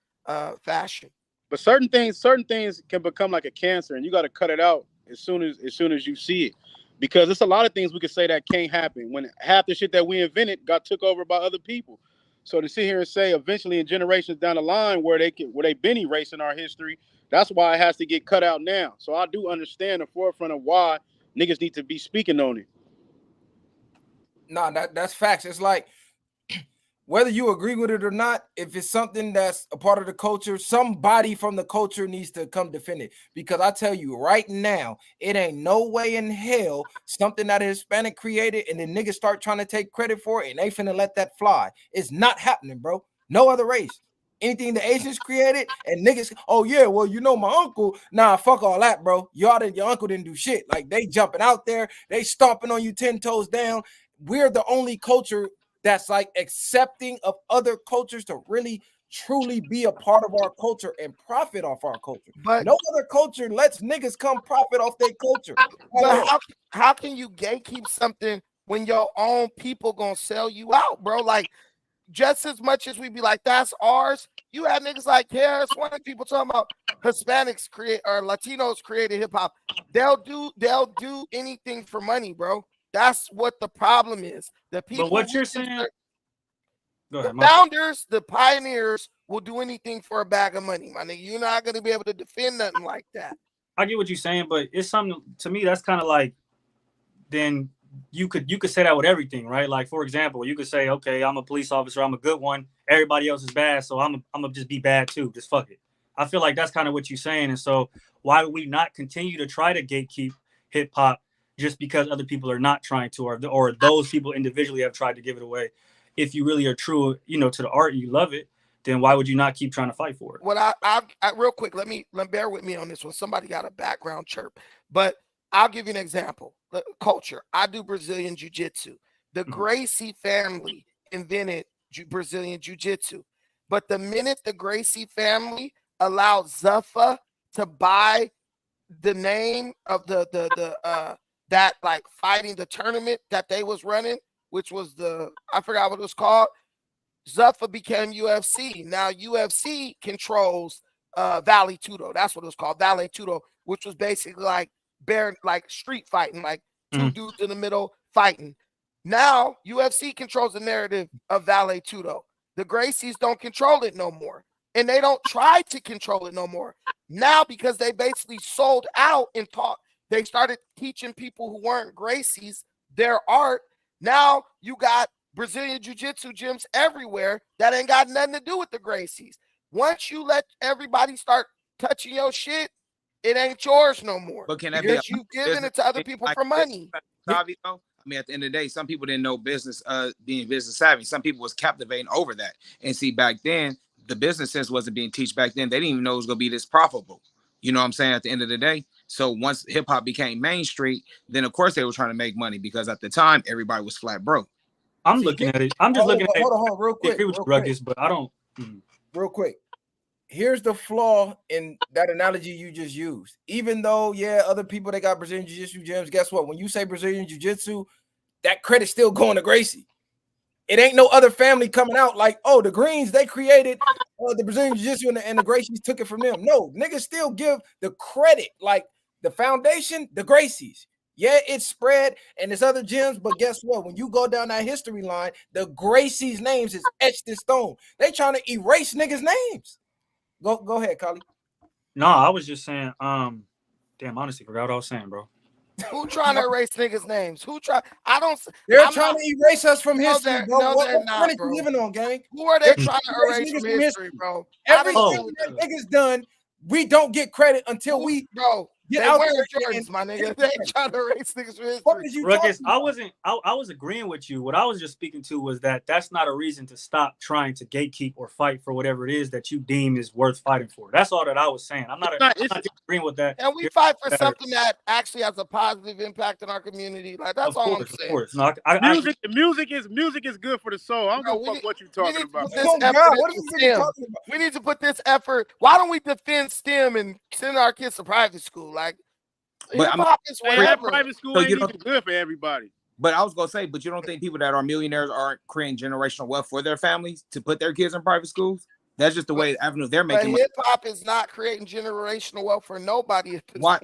fashion. But certain things can become like a cancer, and you got to cut it out as soon as you see it. Because it's a lot of things we could say that can't happen when half the shit that we invented got took over by other people. So to sit here and say eventually in generations down the line where they've been erasing our history, that's why it has to get cut out now. So I do understand the forefront of why niggas need to be speaking on it. No, that's facts. It's like whether you agree with it or not, if it's something that's a part of the culture, somebody from the culture needs to come defend it. Because I tell you right now, it ain't no way in hell something that a Hispanic created and then niggas start trying to take credit for it and they finna let that fly. It's not happening, bro. No other race. Anything the Asians created and niggas, oh yeah, well, you know my uncle. Nah, fuck all that, bro. Your uncle didn't do shit. Like they jumping out there, they stomping on you 10 toes down. We're the only culture that's like accepting of other cultures to really truly be a part of our culture and profit off our culture. But no other culture lets niggas come profit off their culture. But how can you gatekeep something when your own people gonna sell you out, bro? Like just as much as we be like, that's ours, you have niggas like Harris, one of the people talking about Hispanics create or Latinos created hip hop. They'll do anything for money, bro. That's what the problem is. The people, but what you're saying, the founders, the pioneers will do anything for a bag of money, my nigga. You're not gonna be able to defend nothing like that. I get what you're saying, but it's something to me that's kind of like, then you could say that with everything, right? Like for example, you could say, okay, I'm a police officer, I'm a good one. Everybody else is bad, so I'm gonna just be bad too. Just fuck it. I feel like that's kind of what you're saying, and so why would we not continue to try to gatekeep hip hop? Just because other people are not trying to, or those people individually have tried to give it away. If you really are true, to the art and you love it, then why would you not keep trying to fight for it? Well, I real quick, let bear with me on this one. Somebody got a background chirp, but I'll give you an example. Culture. I do Brazilian Jiu-Jitsu. The Gracie family invented Brazilian Jiu-Jitsu, but the minute the Gracie family allowed Zuffa to buy the name of the that like fighting the tournament that they was running, which was I forgot what it was called. Zuffa became UFC. Now UFC controls Vale Tudo. That's what it was called, Vale Tudo, which was basically like street fighting, like two dudes in the middle fighting. Now UFC controls the narrative of Vale Tudo. The Gracies don't control it no more. And they don't try to control it no more. Now, because they basically sold out and taught, they started teaching people who weren't Gracies their art. Now you got Brazilian Jiu-Jitsu gyms everywhere that ain't got nothing to do with the Gracies. Once you let everybody start touching your shit, it ain't yours no more. But can that be because you giving it to other people for money? Savvy, though? I mean, at the end of the day, some people didn't know business, being business savvy. Some people was captivating over that. And see, back then, the business sense wasn't being taught back then. They didn't even know it was going to be this profitable. You know what I'm saying? At the end of the day. So once hip hop became mainstream, then of course they were trying to make money because at the time, everybody was flat broke. I'm looking at it. I'm just looking at it. Hold on, real quick. Agree with you, Ruckus, but I don't. Real quick. Here's the flaw in that analogy you just used. Even though, yeah, other people they got Brazilian Jiu-Jitsu gyms, guess what? When you say Brazilian Jiu-Jitsu, that credit's still going to Gracie. It ain't no other family coming out like, oh, the Greens, they created the Brazilian Jiu-Jitsu and the Gracies took it from them. No, niggas still give the credit, like the foundation, the Gracies. Yeah, it's spread and there's other gyms, but guess what? When you go down that history line, the Gracies' names is etched in stone. They trying to erase niggas' names. Go ahead, Kali. No, I was just saying, damn, honestly, forgot what I was saying, bro. Who trying to erase niggas' names? Who try? I don't. They're trying to erase us from history, bro. No, What they're not, planet bro. you living on, gang? Who are they trying to erase from history, bro? Everything that niggas done, we don't get credit until we get out there. there. Jordans, my nigga. They trying to erase niggas from history. What is you Ruckus, talking about? I was agreeing with you. What I was just speaking to was that's not a reason to stop trying to gatekeep or fight for whatever it is that you deem is worth fighting for. That's all that I was saying. I'm not disagreeing with that. And we fight for something that actually has a positive impact in our community. Like that's all I'm saying. Of course. No, music is good for the soul. I don't know what you're talking about. We need to put this effort. Why don't we defend STEM and send our kids to private school? Like, but private school ain't even good for everybody. But I was gonna say, but you don't think people that are millionaires aren't creating generational wealth for their families to put their kids in private schools? That's just the way the avenue they're making. Hip hop is not creating generational wealth for nobody at this point.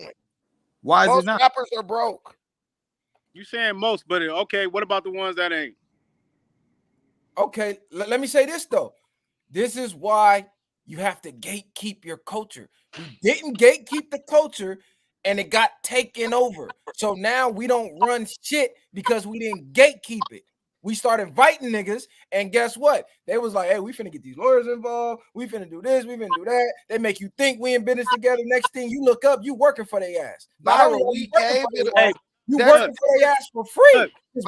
Why is most it not? rappers are broke. You saying most, but okay, what about the ones that ain't? Okay, let me say this though. This is why you have to gatekeep your culture. We didn't gatekeep the culture and it got taken over. So now we don't run shit because we didn't gatekeep it. We started inviting niggas, and guess what? They was like, hey, we finna get these lawyers involved. We finna do this, we finna do that. They make you think we in business together. Next thing you look up, you working for their ass. We gave it. You working for their ass for free. We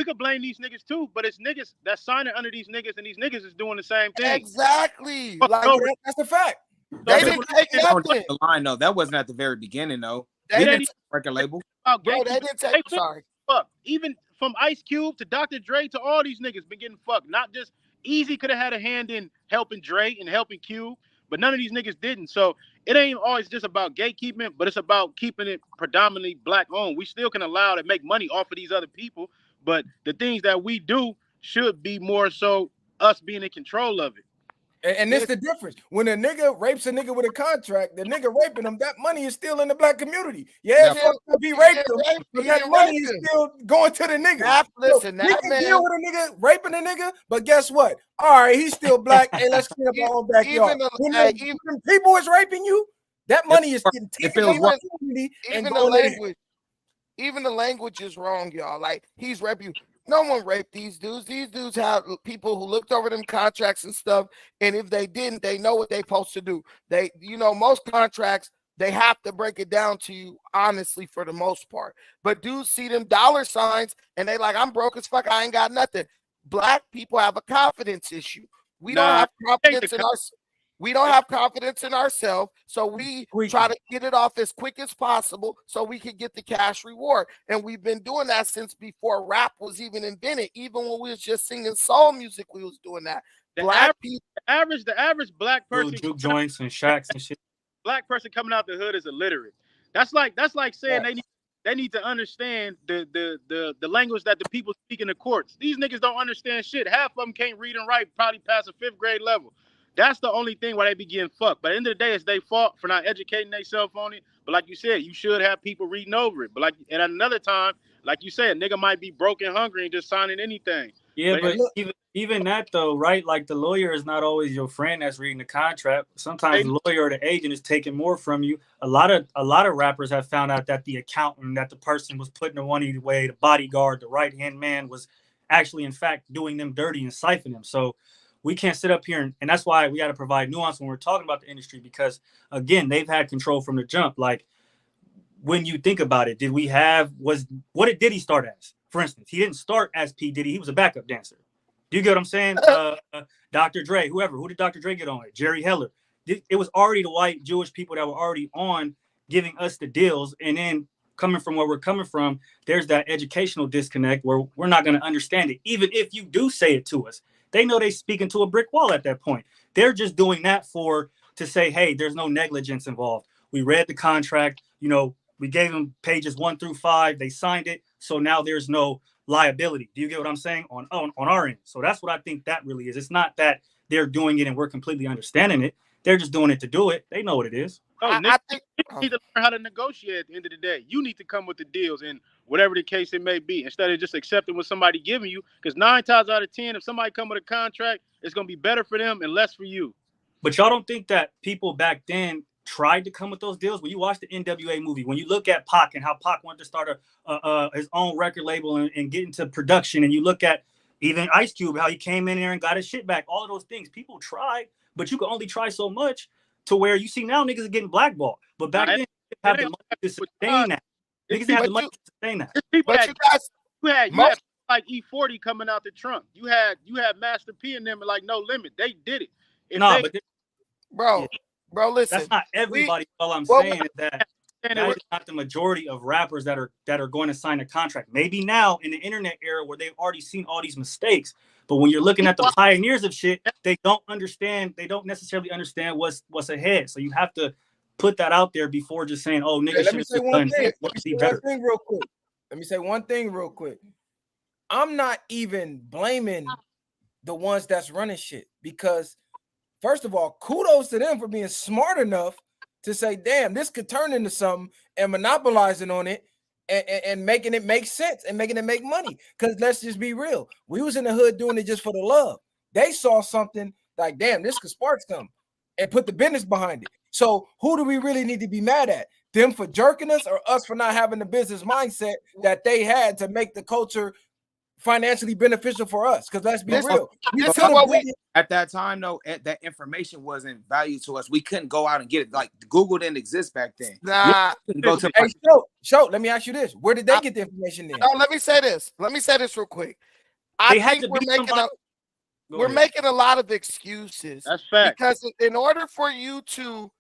could blame these niggas too, but it's niggas that's signing under these niggas, and these niggas is doing the same thing. Exactly. That's a fact. They didn't take nothing. The line though. That wasn't at the very beginning though. They didn't record label. Bro, they didn't take. Sorry. Fuck. Even from Ice Cube to Dr. Dre to all these niggas been getting fucked. Not just Easy could have had a hand in helping Dre and helping Cube, but none of these niggas didn't. So it ain't always just about gatekeeping, but it's about keeping it predominantly black owned. We still can allow to make money off of these other people, but the things that we do should be more so us being in control of it. And this the difference. When a nigga rapes a nigga with a contract, the nigga raping him, that money is still in the black community. Yeah, he raped him, but that money is still going to the nigga. Listen, we can deal with a nigga raping a nigga, but guess what? All right, he's still black. Hey, let's clean up our own backyard. When people is raping you, that money is getting taken from the community and going even the language is wrong, y'all. Like, he's raping you. No one raped these dudes. These dudes have people who looked over them contracts and stuff. And if they didn't, they know what they're supposed to do. They, most contracts, they have to break it down to you honestly for the most part. But dudes see them dollar signs and they like, I'm broke as fuck. I ain't got nothing. Black people have a confidence issue. We don't have confidence in us. We don't have confidence in ourselves, so we try to get it off as quick as possible so we can get the cash reward. And we've been doing that since before rap was even invented. Even when we was just singing soul music, we was doing that. The average black person, juke joints and shacks and shit. Black person coming out the hood is illiterate. That's like saying they need to understand the language that the people speak in the courts. These niggas don't understand shit. Half of them can't read and write, probably past a 5th grade level. That's the only thing why they be getting fucked. But at the end of the day, it's their fault for not educating themselves on it. But like you said, you should have people reading over it. But at another time, like you said, a nigga might be broke and hungry and just signing anything. Yeah, but even that though, right? Like the lawyer is not always your friend that's reading the contract. Sometimes the lawyer or the agent is taking more from you. A lot of rappers have found out that the accountant, that the person was putting the money away, the bodyguard, the right-hand man was actually in fact doing them dirty and siphoning them. So we can't sit up here and that's why we got to provide nuance when we're talking about the industry, because again, they've had control from the jump. Like, when you think about it, what did Diddy start as? For instance, he didn't start as P. Diddy. He was a backup dancer. Do you get what I'm saying? Dr. Dre, who did Dr. Dre get on with? Jerry Heller. It was already the white Jewish people that were already on giving us the deals. And then coming from where we're coming from, there's that educational disconnect where we're not going to understand it. Even if you do say it to us, they know they're speaking to a brick wall at that point. They're just doing that to say, hey, there's no negligence involved. We read the contract, we gave them pages 1 through 5. They signed it. So now there's no liability. Do you get what I'm saying? On our end. So that's what I think that really is. It's not that they're doing it and we're completely understanding it. They're just doing it to do it. They know what it is. I think you need to learn how to negotiate at the end of the day. You need to come with the deals and whatever the case it may be, instead of just accepting what somebody giving you. Because 9 times out of 10, if somebody come with a contract, it's going to be better for them and less for you. But y'all don't think that people back then tried to come with those deals? When you watch the NWA movie, when you look at Pac and how Pac wanted to start his own record label and get into production, and you look at even Ice Cube, how he came in there and got his shit back, all of those things, people tried, but you can only try so much to where you see now niggas are getting blackballed. But back then, they have the money to sustain that. Niggas have the money to sustain that. But you had like E40 coming out the trunk. You had Master P and them like No Limit. They did it. Bro, listen. That's not everybody. All I'm saying is that is not the majority of rappers that are going to sign a contract. Maybe now in the internet era where they've already seen all these mistakes, but when you're looking at the pioneers of shit, they don't understand. They don't necessarily understand what's ahead. So you have to put that out there before just saying, "Oh, nigga, let me say one thing. Let me say one thing real quick. I'm not even blaming the ones that's running shit, because first of all, kudos to them for being smart enough to say, damn, this could turn into something, and monopolizing on it and making it make sense and making it make money. Because let's just be real. We was in the hood doing it just for the love. They saw something like, damn, this could spark something, and put the business behind it. So who do we really need to be mad at? Them for jerking us, or us for not having the business mindset that they had to make the culture financially beneficial for us? Because let's be real. At that time, though, that information wasn't valued to us. We couldn't go out and get it. Like, Google didn't exist back then. Nah. Go to Show, let me ask you this. Where did they get the information then? No, let me say this real quick. I think we're making a lot of excuses. That's fact. Because in order for you to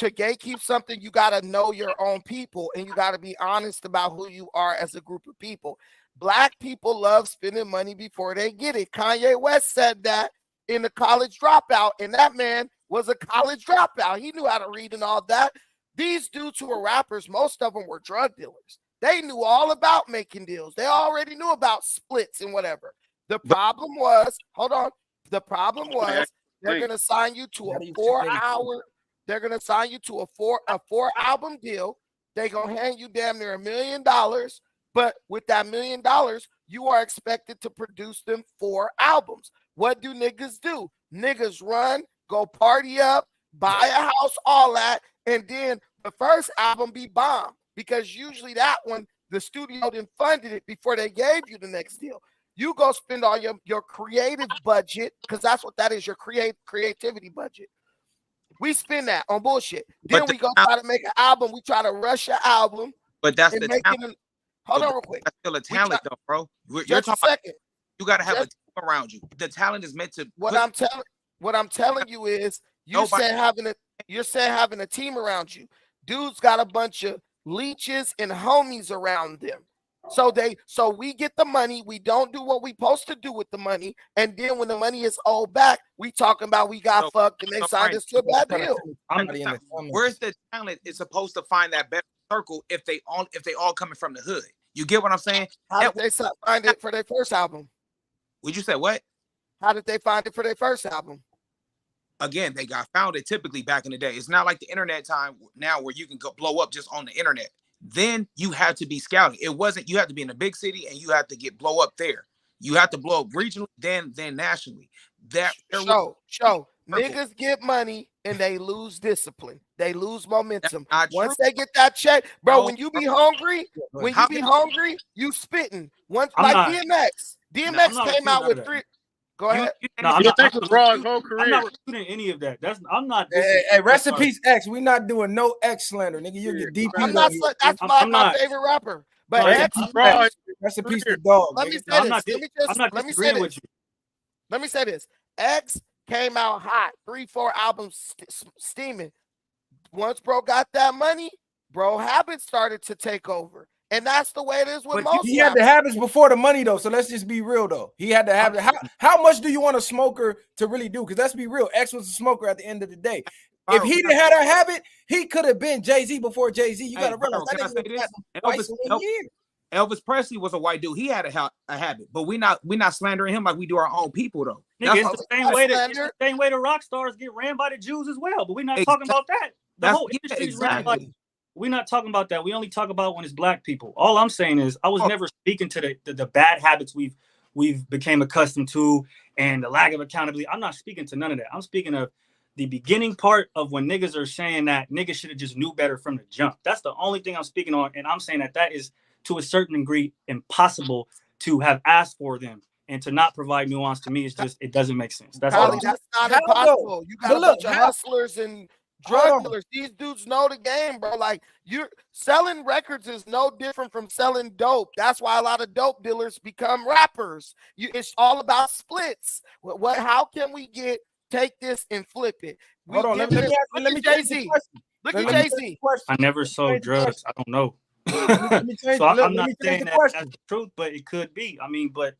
gatekeep something, you got to know your own people, and you got to be honest about who you are as a group of people. Black people love spending money before they get it. Kanye West said that in The College Dropout, and that man was a college dropout. He knew how to read and all that. These dudes who were rappers, most of them were drug dealers. They knew all about making deals. They already knew about splits and whatever. The problem was, they're going to sign you to a 4-hour. They're going to sign you to a 4-album deal. They're going to hand you damn near $1 million. But with that $1 million, you are expected to produce them 4 albums. What do niggas do? Niggas run, go party up, buy a house, all that, and then the first album be bomb, because usually that one, the studio didn't funded it before they gave you the next deal. You go spend all your creative budget, because that's what that is, your creativity budget. We spend that on bullshit. Then we go try to make an album. We try to rush an album. But that's the talent. Hold on real quick. That's still a talent, though, bro. You're talking about, you got to have a team around you. The talent is meant to. What I'm telling you is, you're saying having a team around you. Dudes got a bunch of leeches and homies around them. So we get the money. We don't do what we supposed to do with the money, and then when the money is owed back, we talking about we got fucked and they signed us to a bad deal. Where's the talent is supposed to find that better circle if they all coming from the hood? You get what I'm saying? How did they find it for their first album? Would you say what? How did they find it for their first album? Again, they got founded typically back in the day. It's not like the internet time now where you can go blow up just on the internet. Then you had to be scouting. It wasn't, you had to be in a big city and you had to blow up there. You have to blow up regionally, then nationally. Niggas get money and they lose discipline. They lose momentum. Once they get that check, bro, when you be hungry, you spitting. Once, like DMX. DMX came out with 3. Go ahead. No, I'm He'll not. take LeBron's whole I'm not career. refuting any of that. I'm not. Hey, rest in peace, X. We not doing no X slander, nigga. You get DP. I'm not. That's I'm my not. favorite rapper. But No, X, rest in peace to dog. let me Nigga. say I'm this. not Let me say disagreeing with this. you. Let me say this. X came out hot, 3-4 albums steaming. Once bro got that money, bro habits started to take over. And that's the way it is with most. He had the habits before the money, though. So let's just be real, though. He had to have it. How much do you want a smoker to really do? Because let's be real. X was a smoker at the end of the day. If he didn't have a habit, he could have been Jay-Z before Jay-Z. You got to realize that Elvis Presley was a white dude. He had a habit, but we're not slandering him like we do our own people, though. Nigga, it's the same way the rock stars get ran by the Jews as well. But we're not talking about that. The whole industry is ran by. We're not talking about that. We only talk about when it's black people. All I'm saying is I was never speaking to the bad habits we've became accustomed to and the lack of accountability. I'm not speaking to none of that. I'm speaking of the beginning part of when niggas are saying that niggas should have just knew better from the jump. That's the only thing I'm speaking on. And I'm saying that is to a certain degree impossible to have asked for them. And to not provide nuance to me is just, it doesn't make sense. That's all. That's not impossible. You got a bunch of hustlers and drug dealers. These dudes know the game, bro. Like, you're selling records is no different from selling dope. That's why a lot of dope dealers become rappers. It's all about splits. How can we take this and flip it? Hold on, let me Jay-Z. Look at Jay-Z. I never sold drugs. I don't know. So I'm not saying that's the truth, but it could be. I mean, but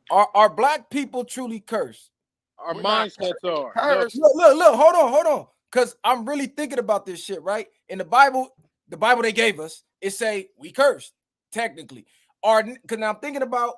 are black people truly cursed? Our mindsets are. Look, hold on. Because I'm really thinking about this shit, right? In the Bible they gave us, it say we cursed, technically. Because now I'm thinking about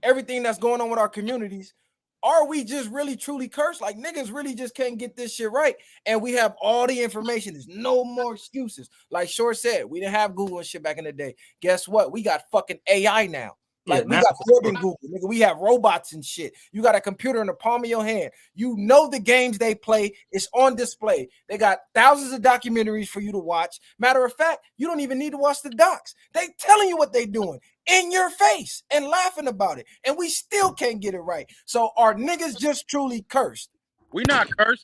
everything that's going on with our communities. Are we just really truly cursed? Like, niggas really just can't get this shit right. And we have all the information. There's no more excuses. Like Short said, we didn't have Google and shit back in the day. Guess what? We got fucking AI now. Like, we got more than Google, nigga. We have robots and shit. You got a computer in the palm of your hand. You know the games they play. It's on display. They got thousands of documentaries for you to watch. Matter of fact, you don't even need to watch the docs. They telling you what they doing in your face and laughing about it. And we still can't get it right. So are niggas just truly cursed? We're not cursed,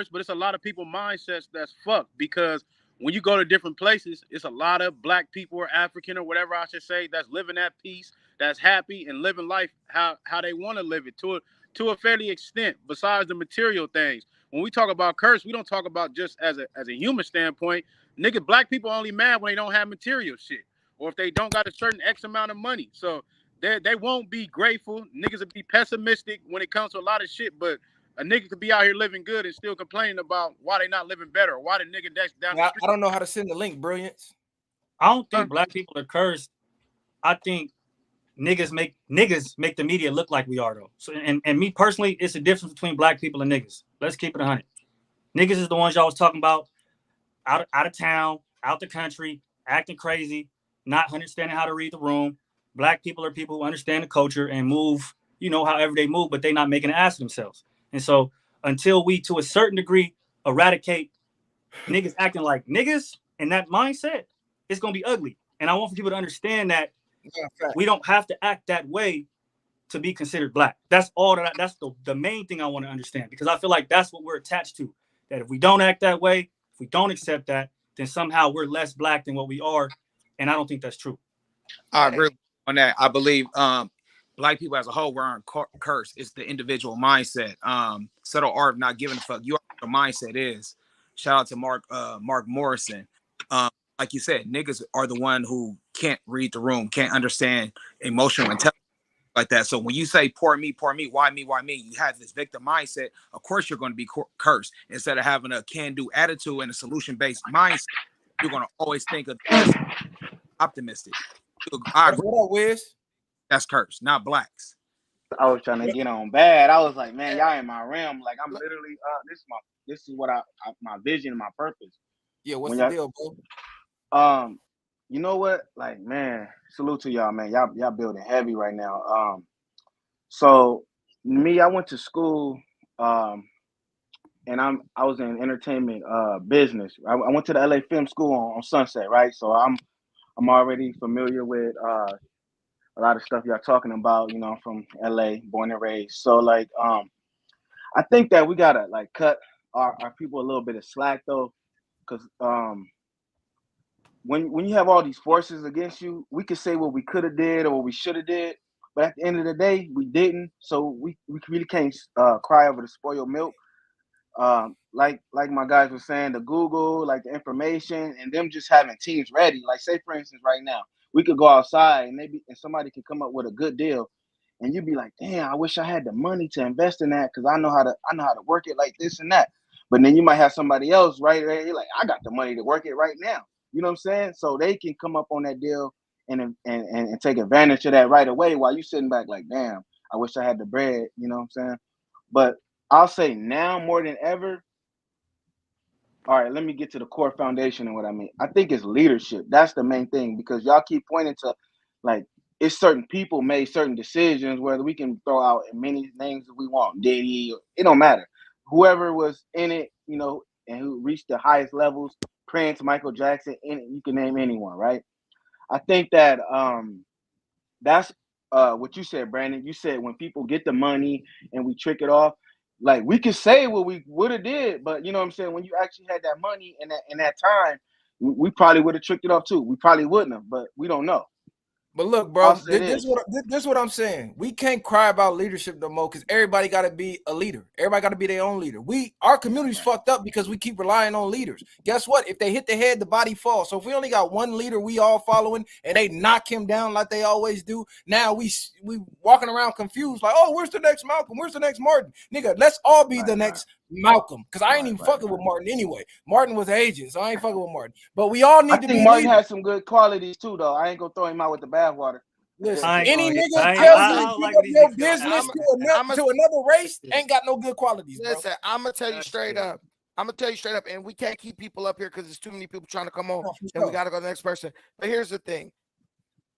but it's a lot of people mindsets that's fucked, because when you go to different places, it's a lot of black people or African or whatever I should say that's living at peace, that's happy and living life how they want to live it to a fairly extent, besides the material things. When we talk about curse, we don't talk about just as a human standpoint. Nigga, black people only mad when they don't have material shit, or if they don't got a certain X amount of money. So they won't be grateful. Niggas will be pessimistic when it comes to a lot of shit, but a nigga could be out here living good and still complaining about why they not living better, or why the nigga that's down the street. I don't know how to send the link, Brilliance. I don't think black people are cursed. I think niggas make the media look like we are, though. So and me personally, it's a difference between black people and niggas. Let's keep it 100. Niggas is the ones y'all was talking about out of town, out the country, acting crazy, not understanding how to read the room. Black people are people who understand the culture and move, however they move, but they not making an ass of themselves. And so until we, to a certain degree, eradicate niggas acting like niggas and that mindset, it's going to be ugly. And I want for people to understand that we don't have to act that way to be considered black. That's all that's the main thing I want to understand, because I feel like that's what we're attached to. That if we don't act that way, if we don't accept that, then somehow we're less black than what we are. And I don't think that's true. I agree on that. I believe black people as a whole, we're cursed. It's the individual mindset. Subtle art of not giving a fuck. Your mindset is. Shout out to Mark Morrison. Like you said, niggas are the one who can't read the room, can't understand emotional intelligence like that. So when you say poor me, why me, you have this victim mindset. Of course, you're going to be cursed. Instead of having a can-do attitude and a solution-based mindset, you're going to always think of optimistic. I agree. What up, Wiz? That's cursed, not blacks. I was trying to get on bad. I was like, man, y'all in my realm. Like, I'm literally this is what my vision and my purpose. Yeah, what's the deal, bro? You know what? Like, man, salute to y'all, man. Y'all building heavy right now. So me, I went to school, and I was in entertainment business. I went to the LA Film School on Sunset, right? So I'm already familiar with a lot of stuff y'all talking about. You know, I'm from LA, born and raised. So like, I think that we gotta like cut our people a little bit of slack though, because when you have all these forces against you, we could say what we could have did or what we should have did, but at the end of the day, we didn't. So we really can't cry over the spoiled milk. Like my guys were saying, the Google, like the information, and them just having teams ready. Like say for instance, right now we could go outside and maybe and somebody could come up with a good deal, and you'd be like, damn, I wish I had the money to invest in that because I know how to work it like this and that. But then you might have somebody else right there. You're like, I got the money to work it right now. You know what I'm saying? So they can come up on that deal and take advantage of that right away while you sitting back like, damn, I wish I had the bread. You know what I'm saying? But I'll say now more than ever. All right, let me get to the core foundation and what I mean. I think it's leadership. That's the main thing because y'all keep pointing to like it's certain people made certain decisions, whether we can throw out as many names as we want, Diddy, it don't matter. Whoever was in it, you know, and who reached the highest levels, Prince, Michael Jackson, you can name anyone, right? I think that that's what you said, Brandon. You said when people get the money and we trick it off, like we could say what we would have did, but you know what I'm saying? When you actually had that money in that time, we probably would have tricked it off too. We probably wouldn't have, but we don't know. But look, bro, this is what I'm saying. We can't cry about leadership no more because everybody got to be a leader. Everybody got to be their own leader. Our community's fucked up because we keep relying on leaders. Guess what? If they hit the head, the body falls. So if we only got one leader we all following and they knock him down like they always do, now we walking around confused like, oh, where's the next Malcolm? Where's the next Martin? Nigga, let's all be the next Malcolm because I ain't even fucking with Martin anyway. Martin was an agent, so I ain't fucking with Martin. But we all need to be Martin leaders. has some good qualities too, though. I ain't gonna throw him out with the bathwater. Listen, any nigga tells you to give up your business to another race ain't got no good qualities, bro. Listen, I'm gonna tell you straight up. And we can't keep people up here because there's too many people trying to come on, and we gotta go to the next person. But here's the thing: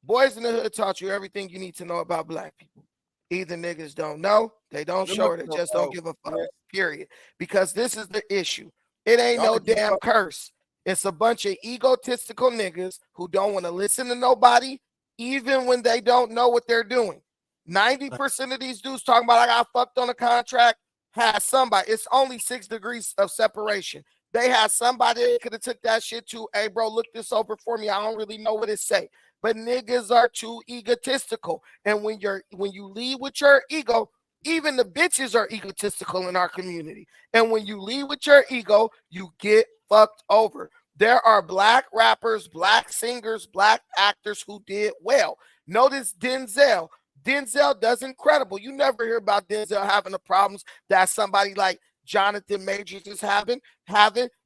Boys in the Hood taught you everything you need to know about black people. Either niggas don't know, they don't show it, they just don't give a fuck. Period. Because this is the issue. It ain't no damn curse. It's a bunch of egotistical niggas who don't want to listen to nobody, even when they don't know what they're doing. 90% of these dudes talking about I got fucked on a contract has somebody. It's only 6 degrees of separation. They had somebody that could have took that shit to, hey, bro, look this over for me. I don't really know what it say. But niggas are too egotistical. And when you lead with your ego, even the bitches are egotistical in our community. And when you lead with your ego, you get fucked over. There are black rappers, black singers, black actors who did well. Notice Denzel. Denzel does incredible. You never hear about Denzel having the problems that somebody like Jonathan Majors is having,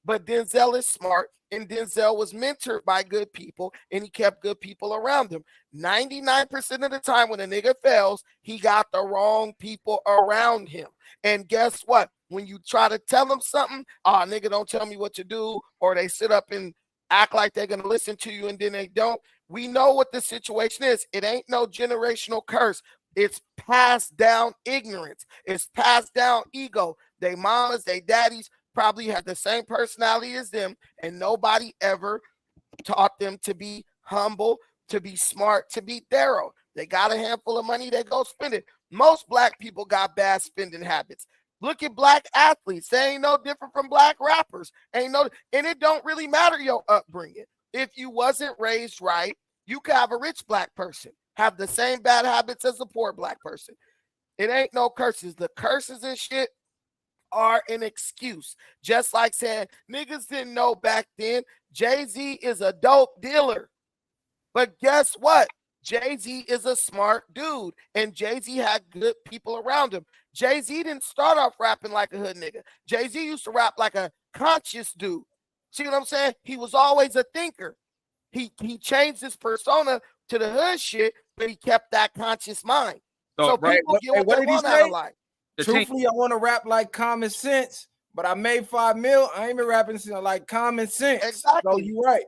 but Denzel is smart, and Denzel was mentored by good people, and he kept good people around him. 99% of the time when a nigga fails, he got the wrong people around him. And guess what? When you try to tell them something, nigga, don't tell me what to do, or they sit up and act like they're going to listen to you, and then they don't. We know what the situation is. It ain't no generational curse. It's passed down ignorance. It's passed down ego. They mamas, they daddies probably had the same personality as them, and nobody ever taught them to be humble, to be smart, to be thorough. They got a handful of money, they go spend it. Most black people got bad spending habits. Look at black athletes. They ain't no different from black rappers. And it don't really matter your upbringing. If you wasn't raised right, you could have a rich black person have the same bad habits as a poor black person. It ain't no curses. The curses and shit are an excuse. Just like saying niggas didn't know back then Jay-Z is a dope dealer. But guess what? Jay-Z is a smart dude, and Jay-Z had good people around him. Jay-Z didn't start off rapping like a hood nigga. Jay-Z used to rap like a conscious dude. See what I'm saying? He was always a thinker. He changed his persona to the hood shit, but he kept that conscious mind. So people get what they want out of life. Truthfully, I want to rap like common sense, but I made $5 million. I ain't been rapping like common sense. Exactly. So you right.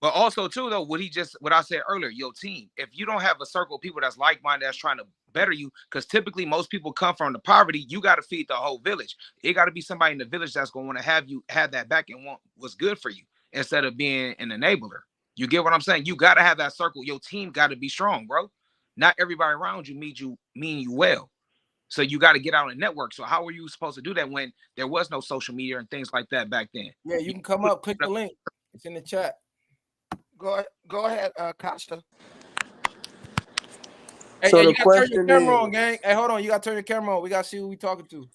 But also too, though, what I said earlier, your team. If you don't have a circle of people that's like-minded, that's trying to better you, because typically most people come from the poverty, you got to feed the whole village. It got to be somebody in the village that's going to want to have that back and want what's good for you instead of being an enabler. You get what I'm saying? You got to have that circle. Your team got to be strong, bro. not everybody around you mean you well. So you got to get out and network. So how were you supposed to do that when there was no social media and things like that back then? Yeah, you can come up, click the link. It's in the chat. Go ahead, Costa. Hey, So hey, the you gotta turn your question camera on, is, gang. Hey, hold on, you gotta turn your camera on. We gotta see who we talking to.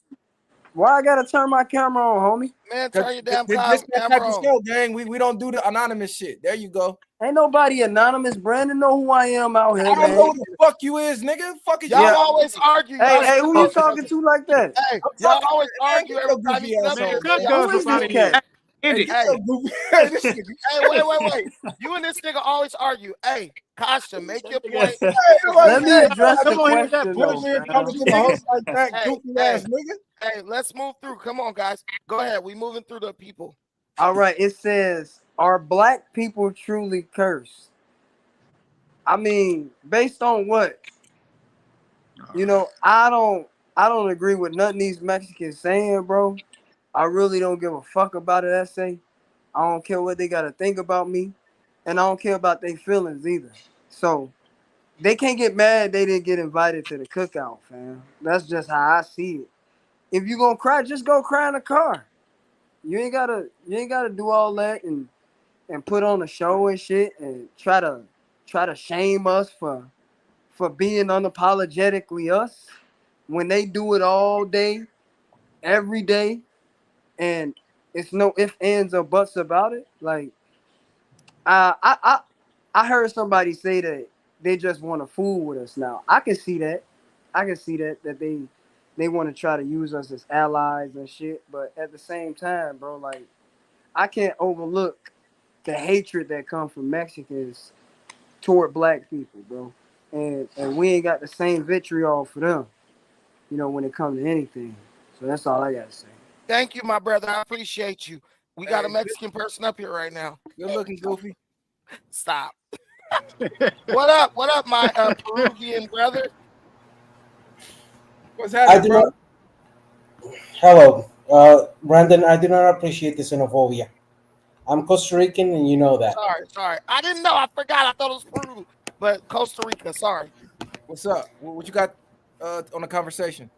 why I gotta turn my camera on, homie? Man, turn your damn This that type camera of on. show, gang. We don't do the anonymous shit. There you go. Ain't nobody anonymous. Brandon know who I am out here, I don't man. know who the fuck you is, nigga. Fuck is Y'all you? always argue. Hey, who you talking to like that? Hey, y'all always argue every so time you goofy come asshole, here. man. Who is this cat? Hey, Hey, so goofy. Hey, this nigga. hey, wait. You and this nigga always argue. Hey, Costa, make your point. Hey, Let me address the come on here, question, put though, him here fam. talking to the host like that, Hey, goofy ass nigga. Hey, let's move through. Come on, guys. Go ahead. We moving through the people. All right, it says, are black people truly cursed? I mean, based on what? You know, I don't agree with nothing these Mexicans saying, bro. I really don't give a fuck about an essay. I don't care what they gotta think about me, and I don't care about their feelings either. So they can't get mad they didn't get invited to the cookout, fam. That's just how I see it. If you gonna cry, just go cry in the car. You ain't gotta do all that and put on a show and shit and try to shame us for being unapologetically us when they do it all day, every day, and it's no ifs, ands, or buts about it. Like I heard somebody say that they just want to fool with us now. I can see that. That they want to try to use us as allies and shit. But at the same time, bro, like I can't overlook the hatred that comes from Mexicans toward black people, bro. And we ain't got the same vitriol for them, you know, when it comes to anything. So that's all I gotta say. Thank you, my brother. I appreciate you. We got a Mexican person up here right now. Good looking, goofy. Stop. What up, my Peruvian brother? What's happening, bro? Hello, Brandon. I do not appreciate the xenophobia. I'm Costa Rican, and you know that. Sorry. I didn't know. I forgot. I thought it was Peru, but Costa Rica. Sorry. What's up? What you got on the conversation?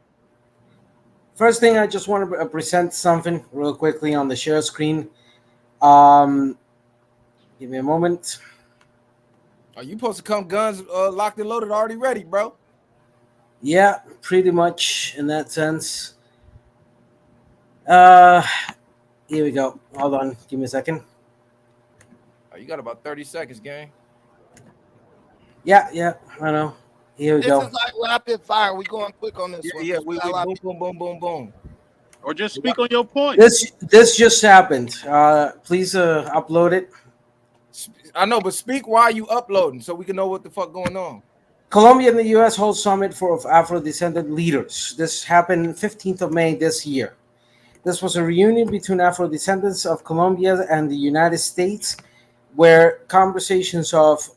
First thing, I just want to present something real quickly on the share screen. Give me a moment. Are you supposed to come guns locked and loaded, already ready, bro? Yeah, pretty much in that sense. Here we go. Hold on. Give me a second. Oh, you got about 30 seconds, gang. Yeah, I know. Here we This go. is like rapid fire. We going quick on this one. Yeah, we boom. Or just speak on your point. This just happened. Please upload it. I know, but speak while you uploading so we can know what the fuck going on. Colombia and the U.S. hold summit of Afro-descendant leaders. This happened 15th of May this year. This was a reunion between Afro-descendants of Colombia and the United States, where conversations of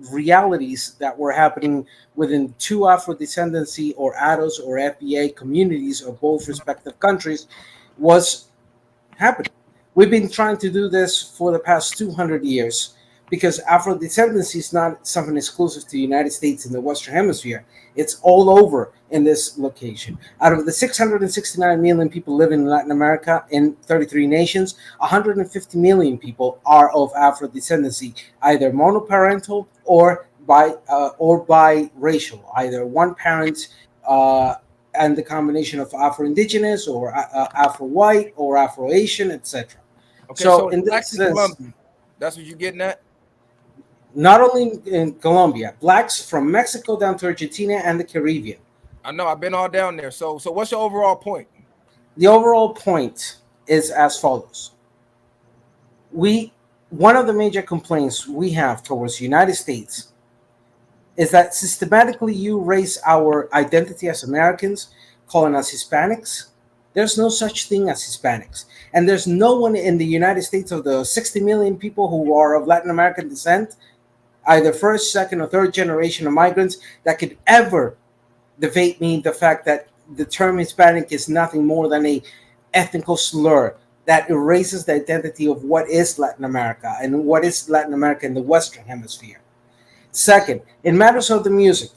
realities that were happening within two Afro-descendancy or ADOS or FBA communities of both respective countries was happening. We've been trying to do this for the past 200 years because Afro-descendancy is not something exclusive to the United States in the Western Hemisphere. It's all over in this location. Out of the 669 million people living in Latin America in 33 nations, 150 million people are of Afro-descendancy, either monoparental or biracial, either one parent and the combination of Afro-Indigenous or Afro-White or Afro-Asian, etc. Okay, so in blacks this in sense, Colombia. That's what you're getting at? not only in Colombia, blacks from Mexico down to Argentina and the Caribbean. I know, I've been all down there. So what's your overall point? The overall point is as follows. One of the major complaints we have towards the United States is that systematically you raise our identity as Americans, calling us Hispanics. There's no such thing as Hispanics. And there's no one in the United States of the 60 million people who are of Latin American descent, either first, second, or third generation of migrants, that could ever debate me the fact that the term Hispanic is nothing more than a ethnical slur that erases the identity of what is Latin America and what is Latin America in the Western Hemisphere. Second, in matters of the music,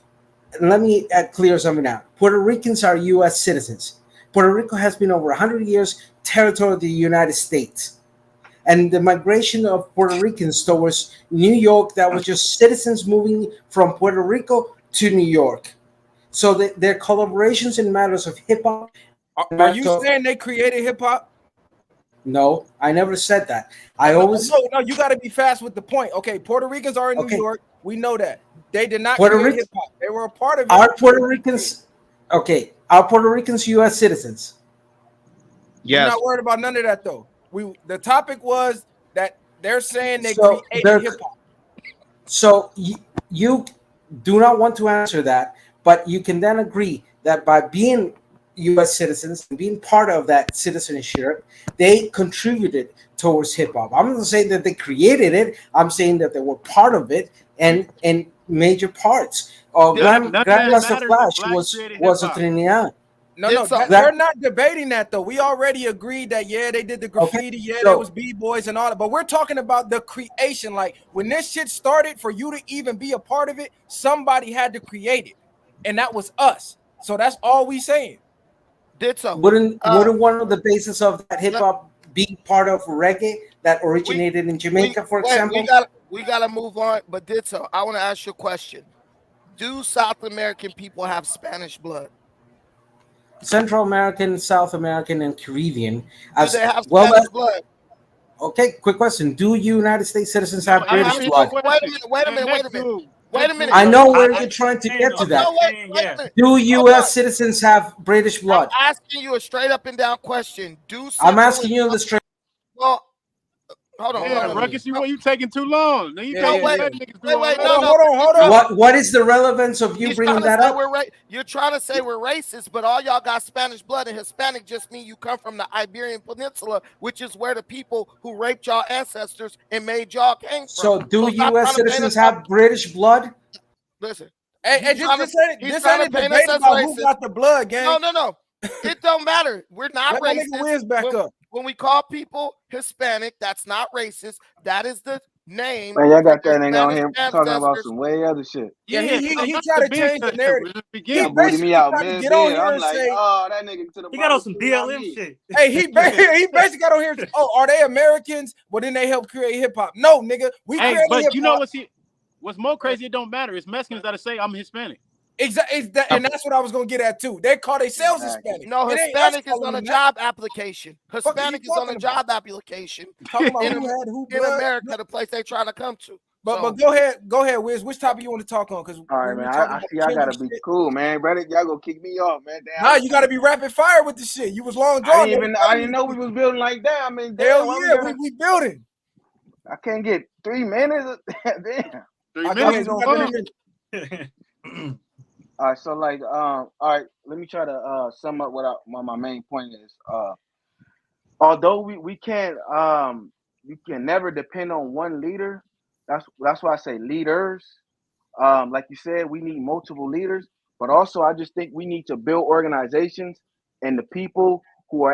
and let me clear something out. Puerto Ricans are U.S. citizens. Puerto Rico has been over 100 years territory of the United States. And the migration of Puerto Ricans towards New York, that was just citizens moving from Puerto Rico to New York. So their collaborations in matters of hip hop. Are you saying they created hip hop? No, I never said that. I always no. You got to be fast with the point. Okay, Puerto Ricans are in New York. We know that they did not create hip hop. They were a part of it. Are Puerto Ricans? Okay, are Puerto Ricans U.S. citizens? Yes. We're not worried about none of that though. The topic was that they're saying they created hip hop. So you do not want to answer that, but you can then agree that by being U.S. citizens and being part of that citizenship, they contributed towards hip hop. I'm not saying that they created it. I'm saying that they were part of it and major parts. Grandmaster Flash was a Trinidad. No, they're not debating that though. We already agreed that they did the graffiti, there was b-boys and all that. But we're talking about the creation. Like when this shit started, for you to even be a part of it, somebody had to create it, and that was us. So that's all we saying. Did so? Wouldn't one of the basis of that hip hop be part of reggae that originated in Jamaica, for example? We gotta move on. But did so? I want to ask you a question. Do South American people have Spanish blood? Central American, South American, and Caribbean. Do they have Spanish blood? Okay, quick question. Do United States citizens have British blood? Wait a minute. I know where you're trying to get to that. Wait. Do U.S. citizens have British blood? I'm asking you a straight up and down question. I'm asking you the straight. Well, hold on. Ruckus, you taking too long. No, wait. Hold on. What is the relevance of you bringing that up? You're trying to say we're racist, but all y'all got Spanish blood, and Hispanic just mean you come from the Iberian Peninsula, which is where the people who raped y'all ancestors and made y'all came from. So do U.S. citizens have British blood? Listen. Hey, this ain't a debate about who got the blood, gang. No. It don't matter. We're not racist. Wiz back up. When we call people Hispanic, that's not racist. That is the name. Man, y'all got that nigga on here talking about some way other shit. Yeah, he tried to change the narrative. He booted me out, man. I'm like, oh, that nigga to the. He got on some BLM shit. Hey, he basically got on here. Oh, are they Americans? Well, then they help create hip hop. No, nigga, we created hip hop. But you know what's more crazy? It don't matter. It's Mexicans that say I'm Hispanic. Exactly, and that's what I was gonna get at too. They call themselves Hispanic. No, Hispanic is on a job application. Hispanic is on a job application in America, the place they trying to come to. But go ahead, Wiz. Which topic you want to talk on? Because all right, man. I see. I gotta be cool, man. Brother, y'all gonna kick me off, man. Damn. Nah, you gotta be rapid fire with the shit. You was long drawn. I didn't know we was building like that. I mean, hell yeah, we building. I can't get 3 minutes. Damn. 3 minutes. All right, so all right, let me try to sum up what my main point is. Although we can't, you can never depend on one leader. That's why I say leaders. Like you said, we need multiple leaders, but also I just think we need to build organizations and the people who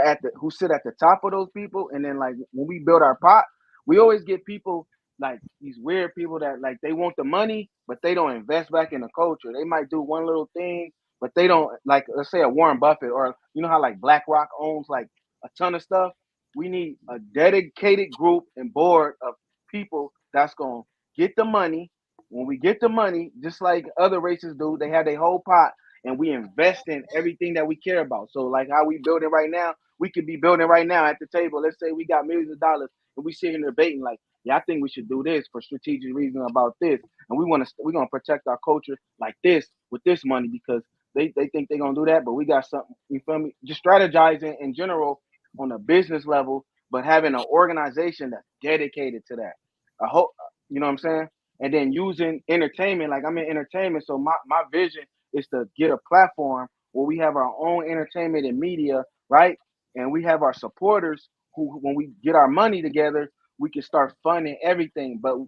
sit at the top of those people, and then like when we build our pot, we always get people like these weird people that like they want the money, but they don't invest back in the culture. They might do one little thing, but they don't, like, let's say a Warren Buffett, or you know how like BlackRock owns like a ton of stuff. We need a dedicated group and board of people that's gonna get the money. When we get the money, just like other races do, they have their whole pot and we invest in everything that we care about. So like how we building right now, we could be building right now at the table. Let's say we got millions of dollars and we sit here debating like, yeah, I think we should do this for strategic reasons about this, and we're gonna protect our culture like this with this money because they think they're gonna do that, but we got something. You feel me? Just strategizing in general on a business level, but having an organization that's dedicated to that. I hope you know what I'm saying. And then using entertainment, like I'm in entertainment, so my vision is to get a platform where we have our own entertainment and media, right? And we have our supporters who, when we get our money together, we can start funding everything, but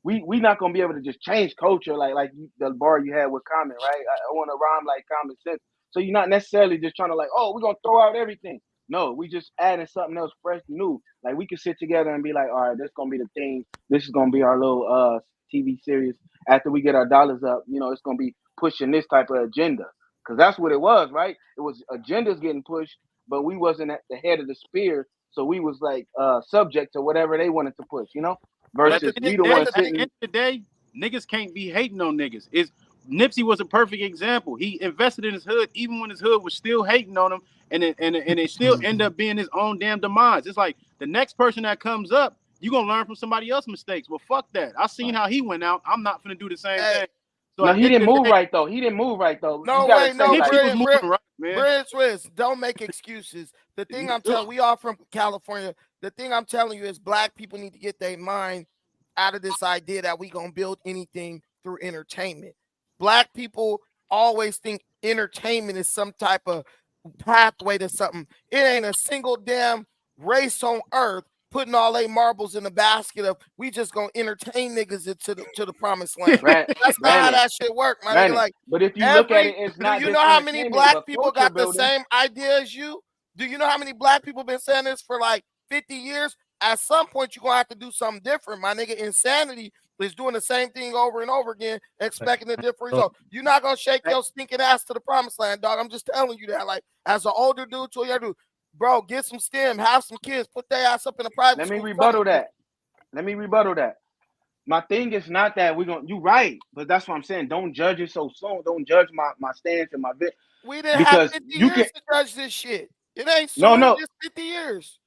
we not gonna be able to just change culture like the bar you had with Common, right? I want to rhyme like Common Sense. So you're not necessarily just trying to like, oh, we're gonna throw out everything. No, we just adding something else fresh, new. Like we can sit together and be like, all right, this is gonna be the thing. This is gonna be our little TV series, after we get our dollars up, it's gonna be pushing this type of agenda. Because that's what it was, right? It was agendas getting pushed, but we wasn't at the head of the spear, so we was like subject to whatever they wanted to push, But at versus the we end the one of sitting. the day, niggas can't be hating on niggas. Nipsey was a perfect example. He invested in his hood even when his hood was still hating on him, and it still ended up being his own damn demise. It's like the next person that comes up, you gonna learn from somebody else's mistakes. Well, fuck that. I seen how he went out. I'm not gonna do the same thing. So No, he didn't move right though. He didn't move right though. No, you gotta wait, say, no, like, was moving right, man. Bridge, don't make excuses. The thing I'm telling, we all from California. The thing I'm telling you is black people need to get their mind out of this idea that we gonna build anything through entertainment. Black people always think entertainment is some type of pathway to something. It ain't a single damn race on earth putting all their marbles in the basket of we just gonna entertain niggas to the promised land. That's not how that shit work, my nigga. Like, but if you look at it, it's not. Do you just know how many entertainment, black but people culture got the building. same idea as you? Do you know how many black people been saying this for like 50 years? At some point, you're gonna have to do something different, my nigga. Insanity is doing the same thing over and over again, expecting a different result. You're not gonna shake your stinking ass to the promised land, dog. I'm just telling you that. Like, as an older dude to a young dude, bro, get some STEM, have some kids, put their ass up in a private school. Let me rebuttal that. My thing is not that you right, but that's what I'm saying. Don't judge it so soon. Don't judge my stance and my bit. We didn't have 50 years to judge this shit. It ain't so. No. Just 50 years.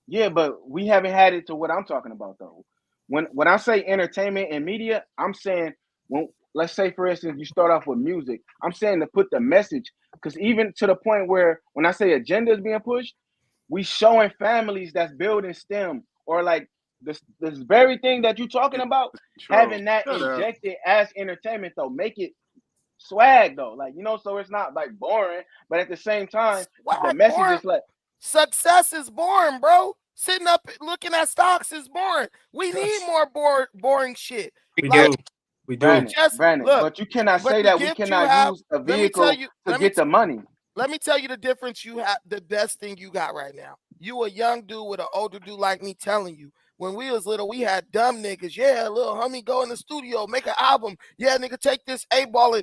Yeah, but we haven't had it to what I'm talking about though. When I say entertainment and media, I'm saying let's say for instance you start off with music, I'm saying to put the message, because even to the point where when I say agenda is being pushed, we showing families that's building STEM or like this very thing that you're talking about, having that injected as entertainment though, make it swag though, like so it's not like boring, but at the same time the message is like success is boring, bro. Sitting up looking at stocks is boring. We need more boring shit. We do. Brandon, but you cannot say that we cannot use a vehicle to get the money. Let me tell you the difference you have, the best thing you got right now. You a young dude with an older dude like me telling you. When we was little, we had dumb niggas. Yeah, little homie, go in the studio, make an album. Yeah, nigga, take this A-ball.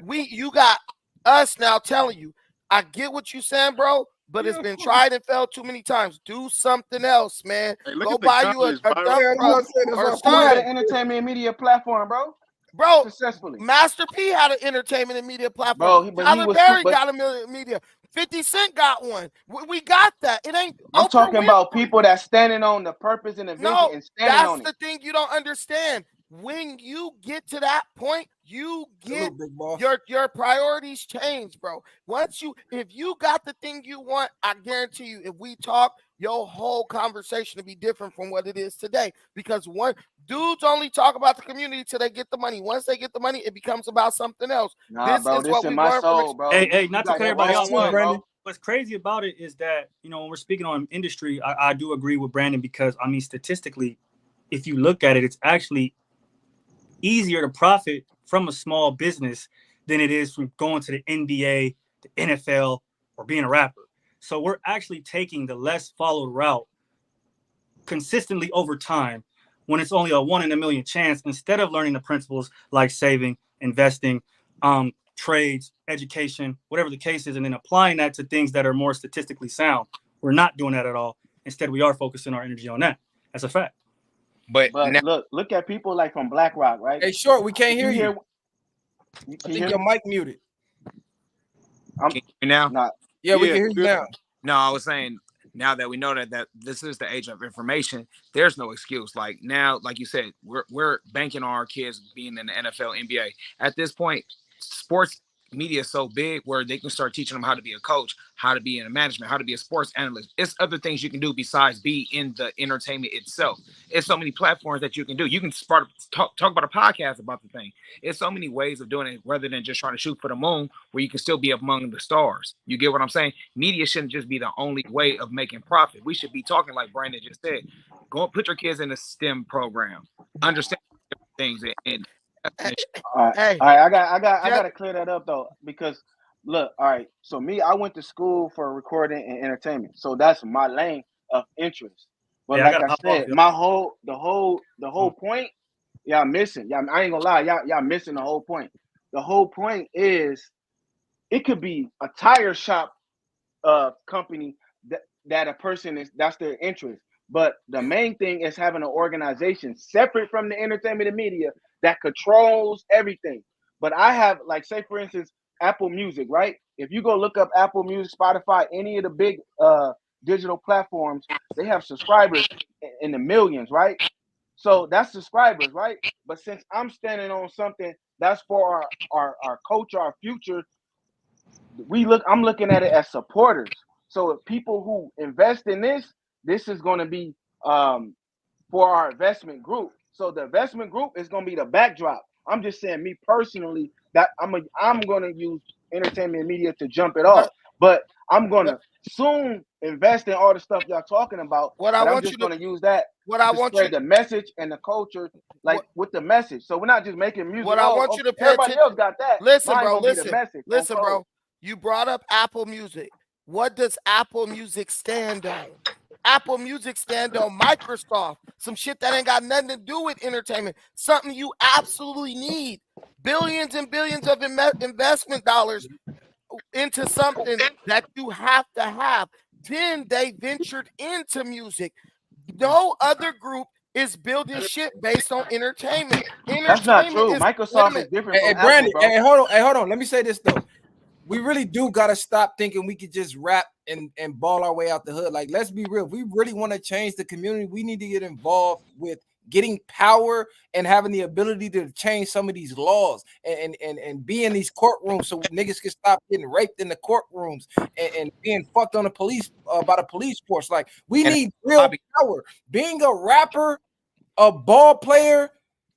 You got us now telling you. I get what you saying, bro, but it's been tried and failed too many times. Do something else, man. Go buy you a dump truck or something. An entertainment and media platform, bro. Bro, successfully. Master P had an entertainment and media platform. Tyler Perry got a media. 50 Cent got one. We got that. It ain't. I'm talking about people that's standing on the purpose and the vision and standing on it. That's the thing you don't understand. When you get to that point, you get your priorities change, bro. If you got the thing you want, I guarantee you, if we talk, your whole conversation will be different from what it is today. Because dudes only talk about the community till they get the money. Once they get the money, it becomes about something else. Nah, this is what we my soul, bro. Hey, not to cut everybody off, Brandon. What's crazy about it is that, when we're speaking on industry, I do agree with Brandon because, statistically, if you look at it, it's actually easier to profit from a small business than it is from going to the NBA, the NFL, or being a rapper. So we're actually taking the less followed route consistently over time when it's only a 1 in a million chance, instead of learning the principles like saving, investing, trades, education, whatever the case is, and then applying that to things that are more statistically sound. We're not doing that at all. Instead, we are focusing our energy on that. That's a fact. But now, look at people like from BlackRock, right? Hey, Short, we can't hear you. I think your mic muted. Can you hear me now? Yeah, we can hear you now. No, I was saying, now that we know that this is the age of information, there's no excuse. Like now, like you said, we're banking on our kids being in the NFL, NBA. At this point, sports media is so big where they can start teaching them how to be a coach, how to be in a management, how to be a sports analyst. It's other things you can do besides be in the entertainment itself. It's so many platforms that you can do. You can talk about a podcast about the thing. It's so many ways of doing it rather than just trying to shoot for the moon where you can still be among the stars. You get what I'm saying? Media shouldn't just be the only way of making profit. We should be talking like Brandon just said. Go put your kids in a STEM program. Understand things and all right, I gotta clear that up though, because look, all right, so I went to school for recording and entertainment, so that's my lane of interest. But like I said, the whole point y'all missing. Y'all, I ain't gonna lie, y'all missing the whole point. The whole point is it could be a tire shop company that a person is, that's their interest. But the main thing is having an organization separate from the entertainment and media that controls everything. But I have, like, say for instance, Apple Music, right? If you go look up Apple Music, Spotify, any of the big digital platforms, they have subscribers in the millions, right? So that's subscribers, right? But since I'm standing on something that's for our culture, our future, I'm looking at it as supporters. So if people who invest in this is going to be for our investment group. So the investment group is going to be the backdrop. I'm just saying, me personally, that I'm going to use entertainment and media to jump it off, but I'm going to soon invest in all the stuff y'all talking about. But I'm just going to use that to spread the message and the culture, like with the message. So we're not just making music. What I want you to pay everybody attention. Else got that. Listen, Mine bro. gonna be the message. Listen, bro. You brought up Apple Music. What does Apple Music stand on? Apple Music stand on Microsoft. Some shit that ain't got nothing to do with entertainment. Something you absolutely need. Billions and billions of investment dollars into something that you have to have. Then they ventured into music. No other group is building shit based on entertainment. That's not true. Microsoft is different from Brandon, Apple, bro. Hey, hold on. Let me say this though. We really do gotta stop thinking we could just rap and ball our way out the hood. Like, let's be real. If we really want to change the community, we need to get involved with getting power and having the ability to change some of these laws and be in these courtrooms so niggas can stop getting raped in the courtrooms and being fucked on the police by the police force. Like, we need real power. Being a rapper, a ball player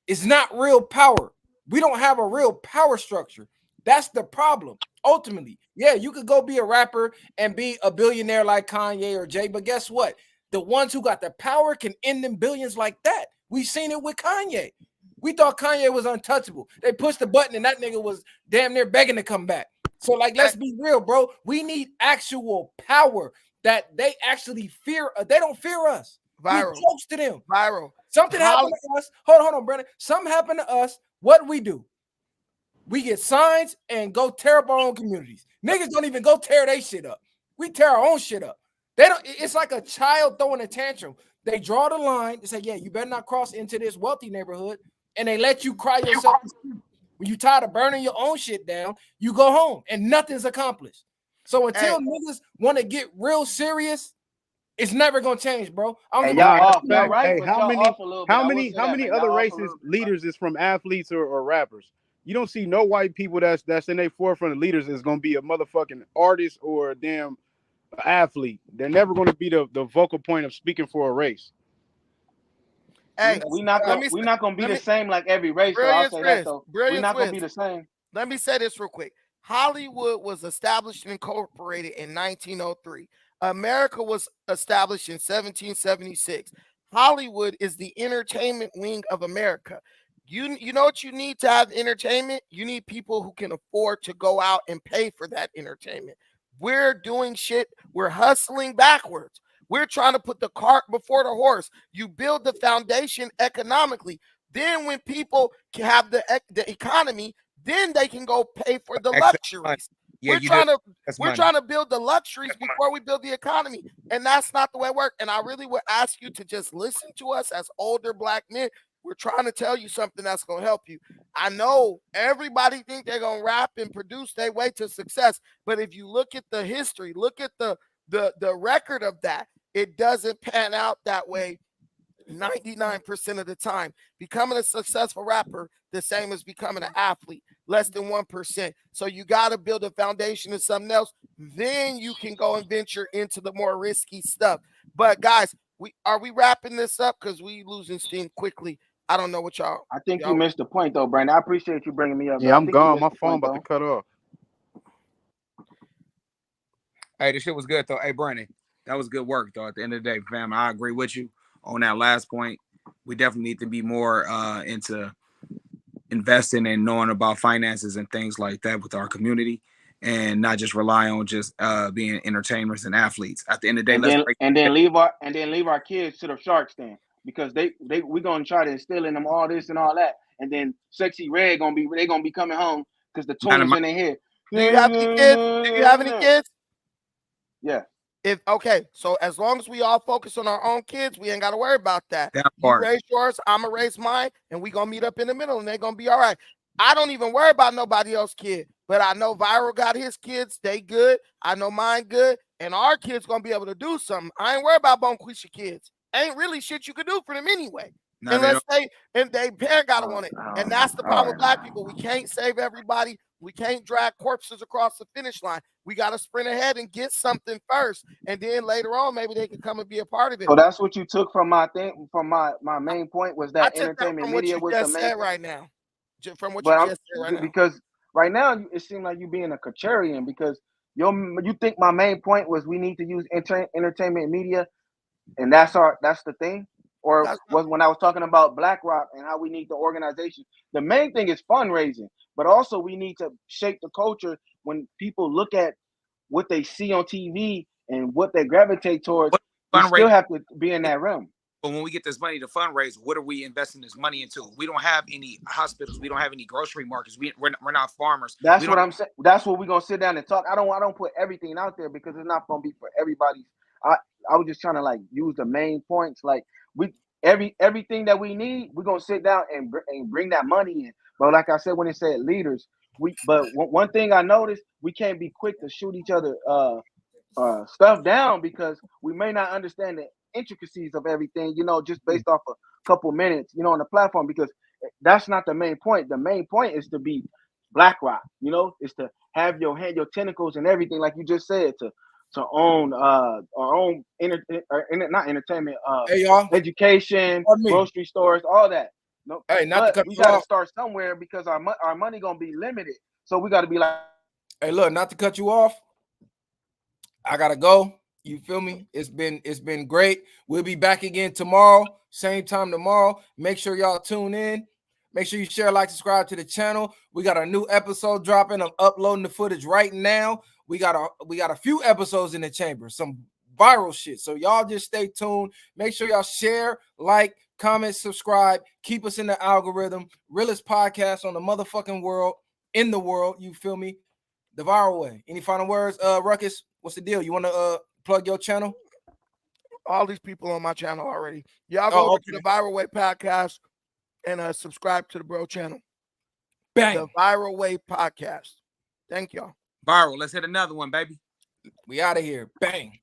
is not real power. We don't have a real power structure. That's the problem. Ultimately, yeah, you could go be a rapper and be a billionaire like Kanye or Jay, but guess what? The ones who got the power can end them billions like that. We've seen it with Kanye. We thought Kanye was untouchable. They pushed the button and that nigga was damn near begging to come back. So, like, let's be real, bro. We need actual power that they actually fear. They don't fear us. Viral. We close to them. Viral. Something happened to us. Hold on, Brandon. Something happened to us. What do? We get signs and go tear up our own communities. Niggas don't even go tear their shit up. We tear our own shit up. They don't. It's like a child throwing a tantrum. They draw the line. They say, yeah, you better not cross into this wealthy neighborhood. And they let you cry yourself. When you tired of burning your own shit down, you go home and nothing's accomplished. So until niggas want to get real serious, it's never gonna change, bro. How many other races leaders is from athletes or rappers? You don't see no white people that's in their forefront of leaders is gonna be a motherfucking artist or a damn athlete. They're never gonna be the vocal point of speaking for a race. Hey, we're not gonna be the same like every race. So I'll say that though. We're not gonna be the same. Let me say this real quick. Hollywood was established and incorporated in 1903. America was established in 1776. Hollywood is the entertainment wing of America. You know what you need to have entertainment? You need people who can afford to go out and pay for that entertainment. We're doing shit. We're hustling backwards. We're trying to put the cart before the horse. You build the foundation economically. Then when people can have the economy, then they can go pay for the luxuries. Yeah, we're trying to build the luxuries before we build the economy. And that's not the way it works. And I really would ask you to just listen to us as older black men. We're trying to tell you something that's going to help you. I know everybody think they're going to rap and produce their way to success. But if you look at the history, look at the record of that, it doesn't pan out that way 99% of the time. Becoming a successful rapper, the same as becoming an athlete, less than 1%. So you got to build a foundation of something else. Then you can go and venture into the more risky stuff. But guys, are we wrapping this up? Because we losing steam quickly. I don't know what y'all. I think you missed the point though, Brandon. I appreciate you bringing me up. Yeah, I'm gone. My phone about to cut off. Hey, this shit was good though. Hey, Brandon, that was good work though. At the end of the day, fam, I agree with you on that last point. We definitely need to be more into investing and knowing about finances and things like that with our community, and not just rely on just being entertainers and athletes. At the end of the day, and then leave our kids to the sharks then. because we gonna try to instill in them all this and all that, and then Sexy Red gonna be coming home because the tune is in their head. Do you have any kids? Do you have any kids? Yeah. So as long as we all focus on our own kids, we ain't got to worry about that. That You part. raise yours, I'm gonna raise mine, and we gonna meet up in the middle, and they're gonna be all right. I don't even worry about nobody else's kid, but I know Viral got his kids, they good. I know mine good, and our kids gonna be able to do something. I ain't worried about Bonquisha kids. Ain't really shit you could do for them anyway. No, Unless they parent gotta want it. And that's the problem with black people. We can't save everybody. We can't drag corpses across the finish line. We got to sprint ahead and get something first, and then later on, maybe they can come and be a part of it. So that's what you took from my thing, from my main point was that entertainment media was the main. Right now, from what but you just said right now, because right now it seems like you being a contrarian because you think my main point was we need to use entertainment media, and that's the thing. Or was when I was talking about BlackRock and how we need the organization. The main thing is fundraising, but also we need to shape the culture when people look at what they see on TV and what they gravitate towards. We still have to be in that realm. But when we get this money to fundraise, what are we investing this money into? We don't have any hospitals. We don't have any grocery markets. We're not farmers. That's what I'm saying. That's what we're gonna sit down and talk. I don't put everything out there because it's not gonna be for everybody. I was just trying to like use the main points. Like everything that we need, we're gonna sit down and bring that money in. But like I said, when it said leaders, one thing I noticed, we can't be quick to shoot each other stuff down because we may not understand the intricacies of everything, just based off a couple minutes, on the platform, because that's not the main point. The main point is to be BlackRock, is to have your tentacles and everything, like you just said, to own our own not entertainment, education, grocery stores, all that. No, we gotta start somewhere because our money gonna be limited. So we gotta be like, hey, look, not to cut you off. I gotta go. You feel me? It's been great. We'll be back again tomorrow, same time tomorrow. Make sure y'all tune in. Make sure you share, like, subscribe to the channel. We got a new episode dropping. I'm uploading the footage right now. We got a few episodes in the chamber, some viral shit. So y'all just stay tuned. Make sure y'all share, like, comment, subscribe. Keep us in the algorithm. Realest podcast on the motherfucking world, in the world. You feel me? The Viral Way. Any final words? Ruckus, what's the deal? You want to plug your channel? All these people on my channel already. Y'all go over to the Viral Way podcast and subscribe to the bro channel. Bang. The Viral Way podcast. Thank y'all. Viral. Let's hit another one, baby. We out of here. Bang.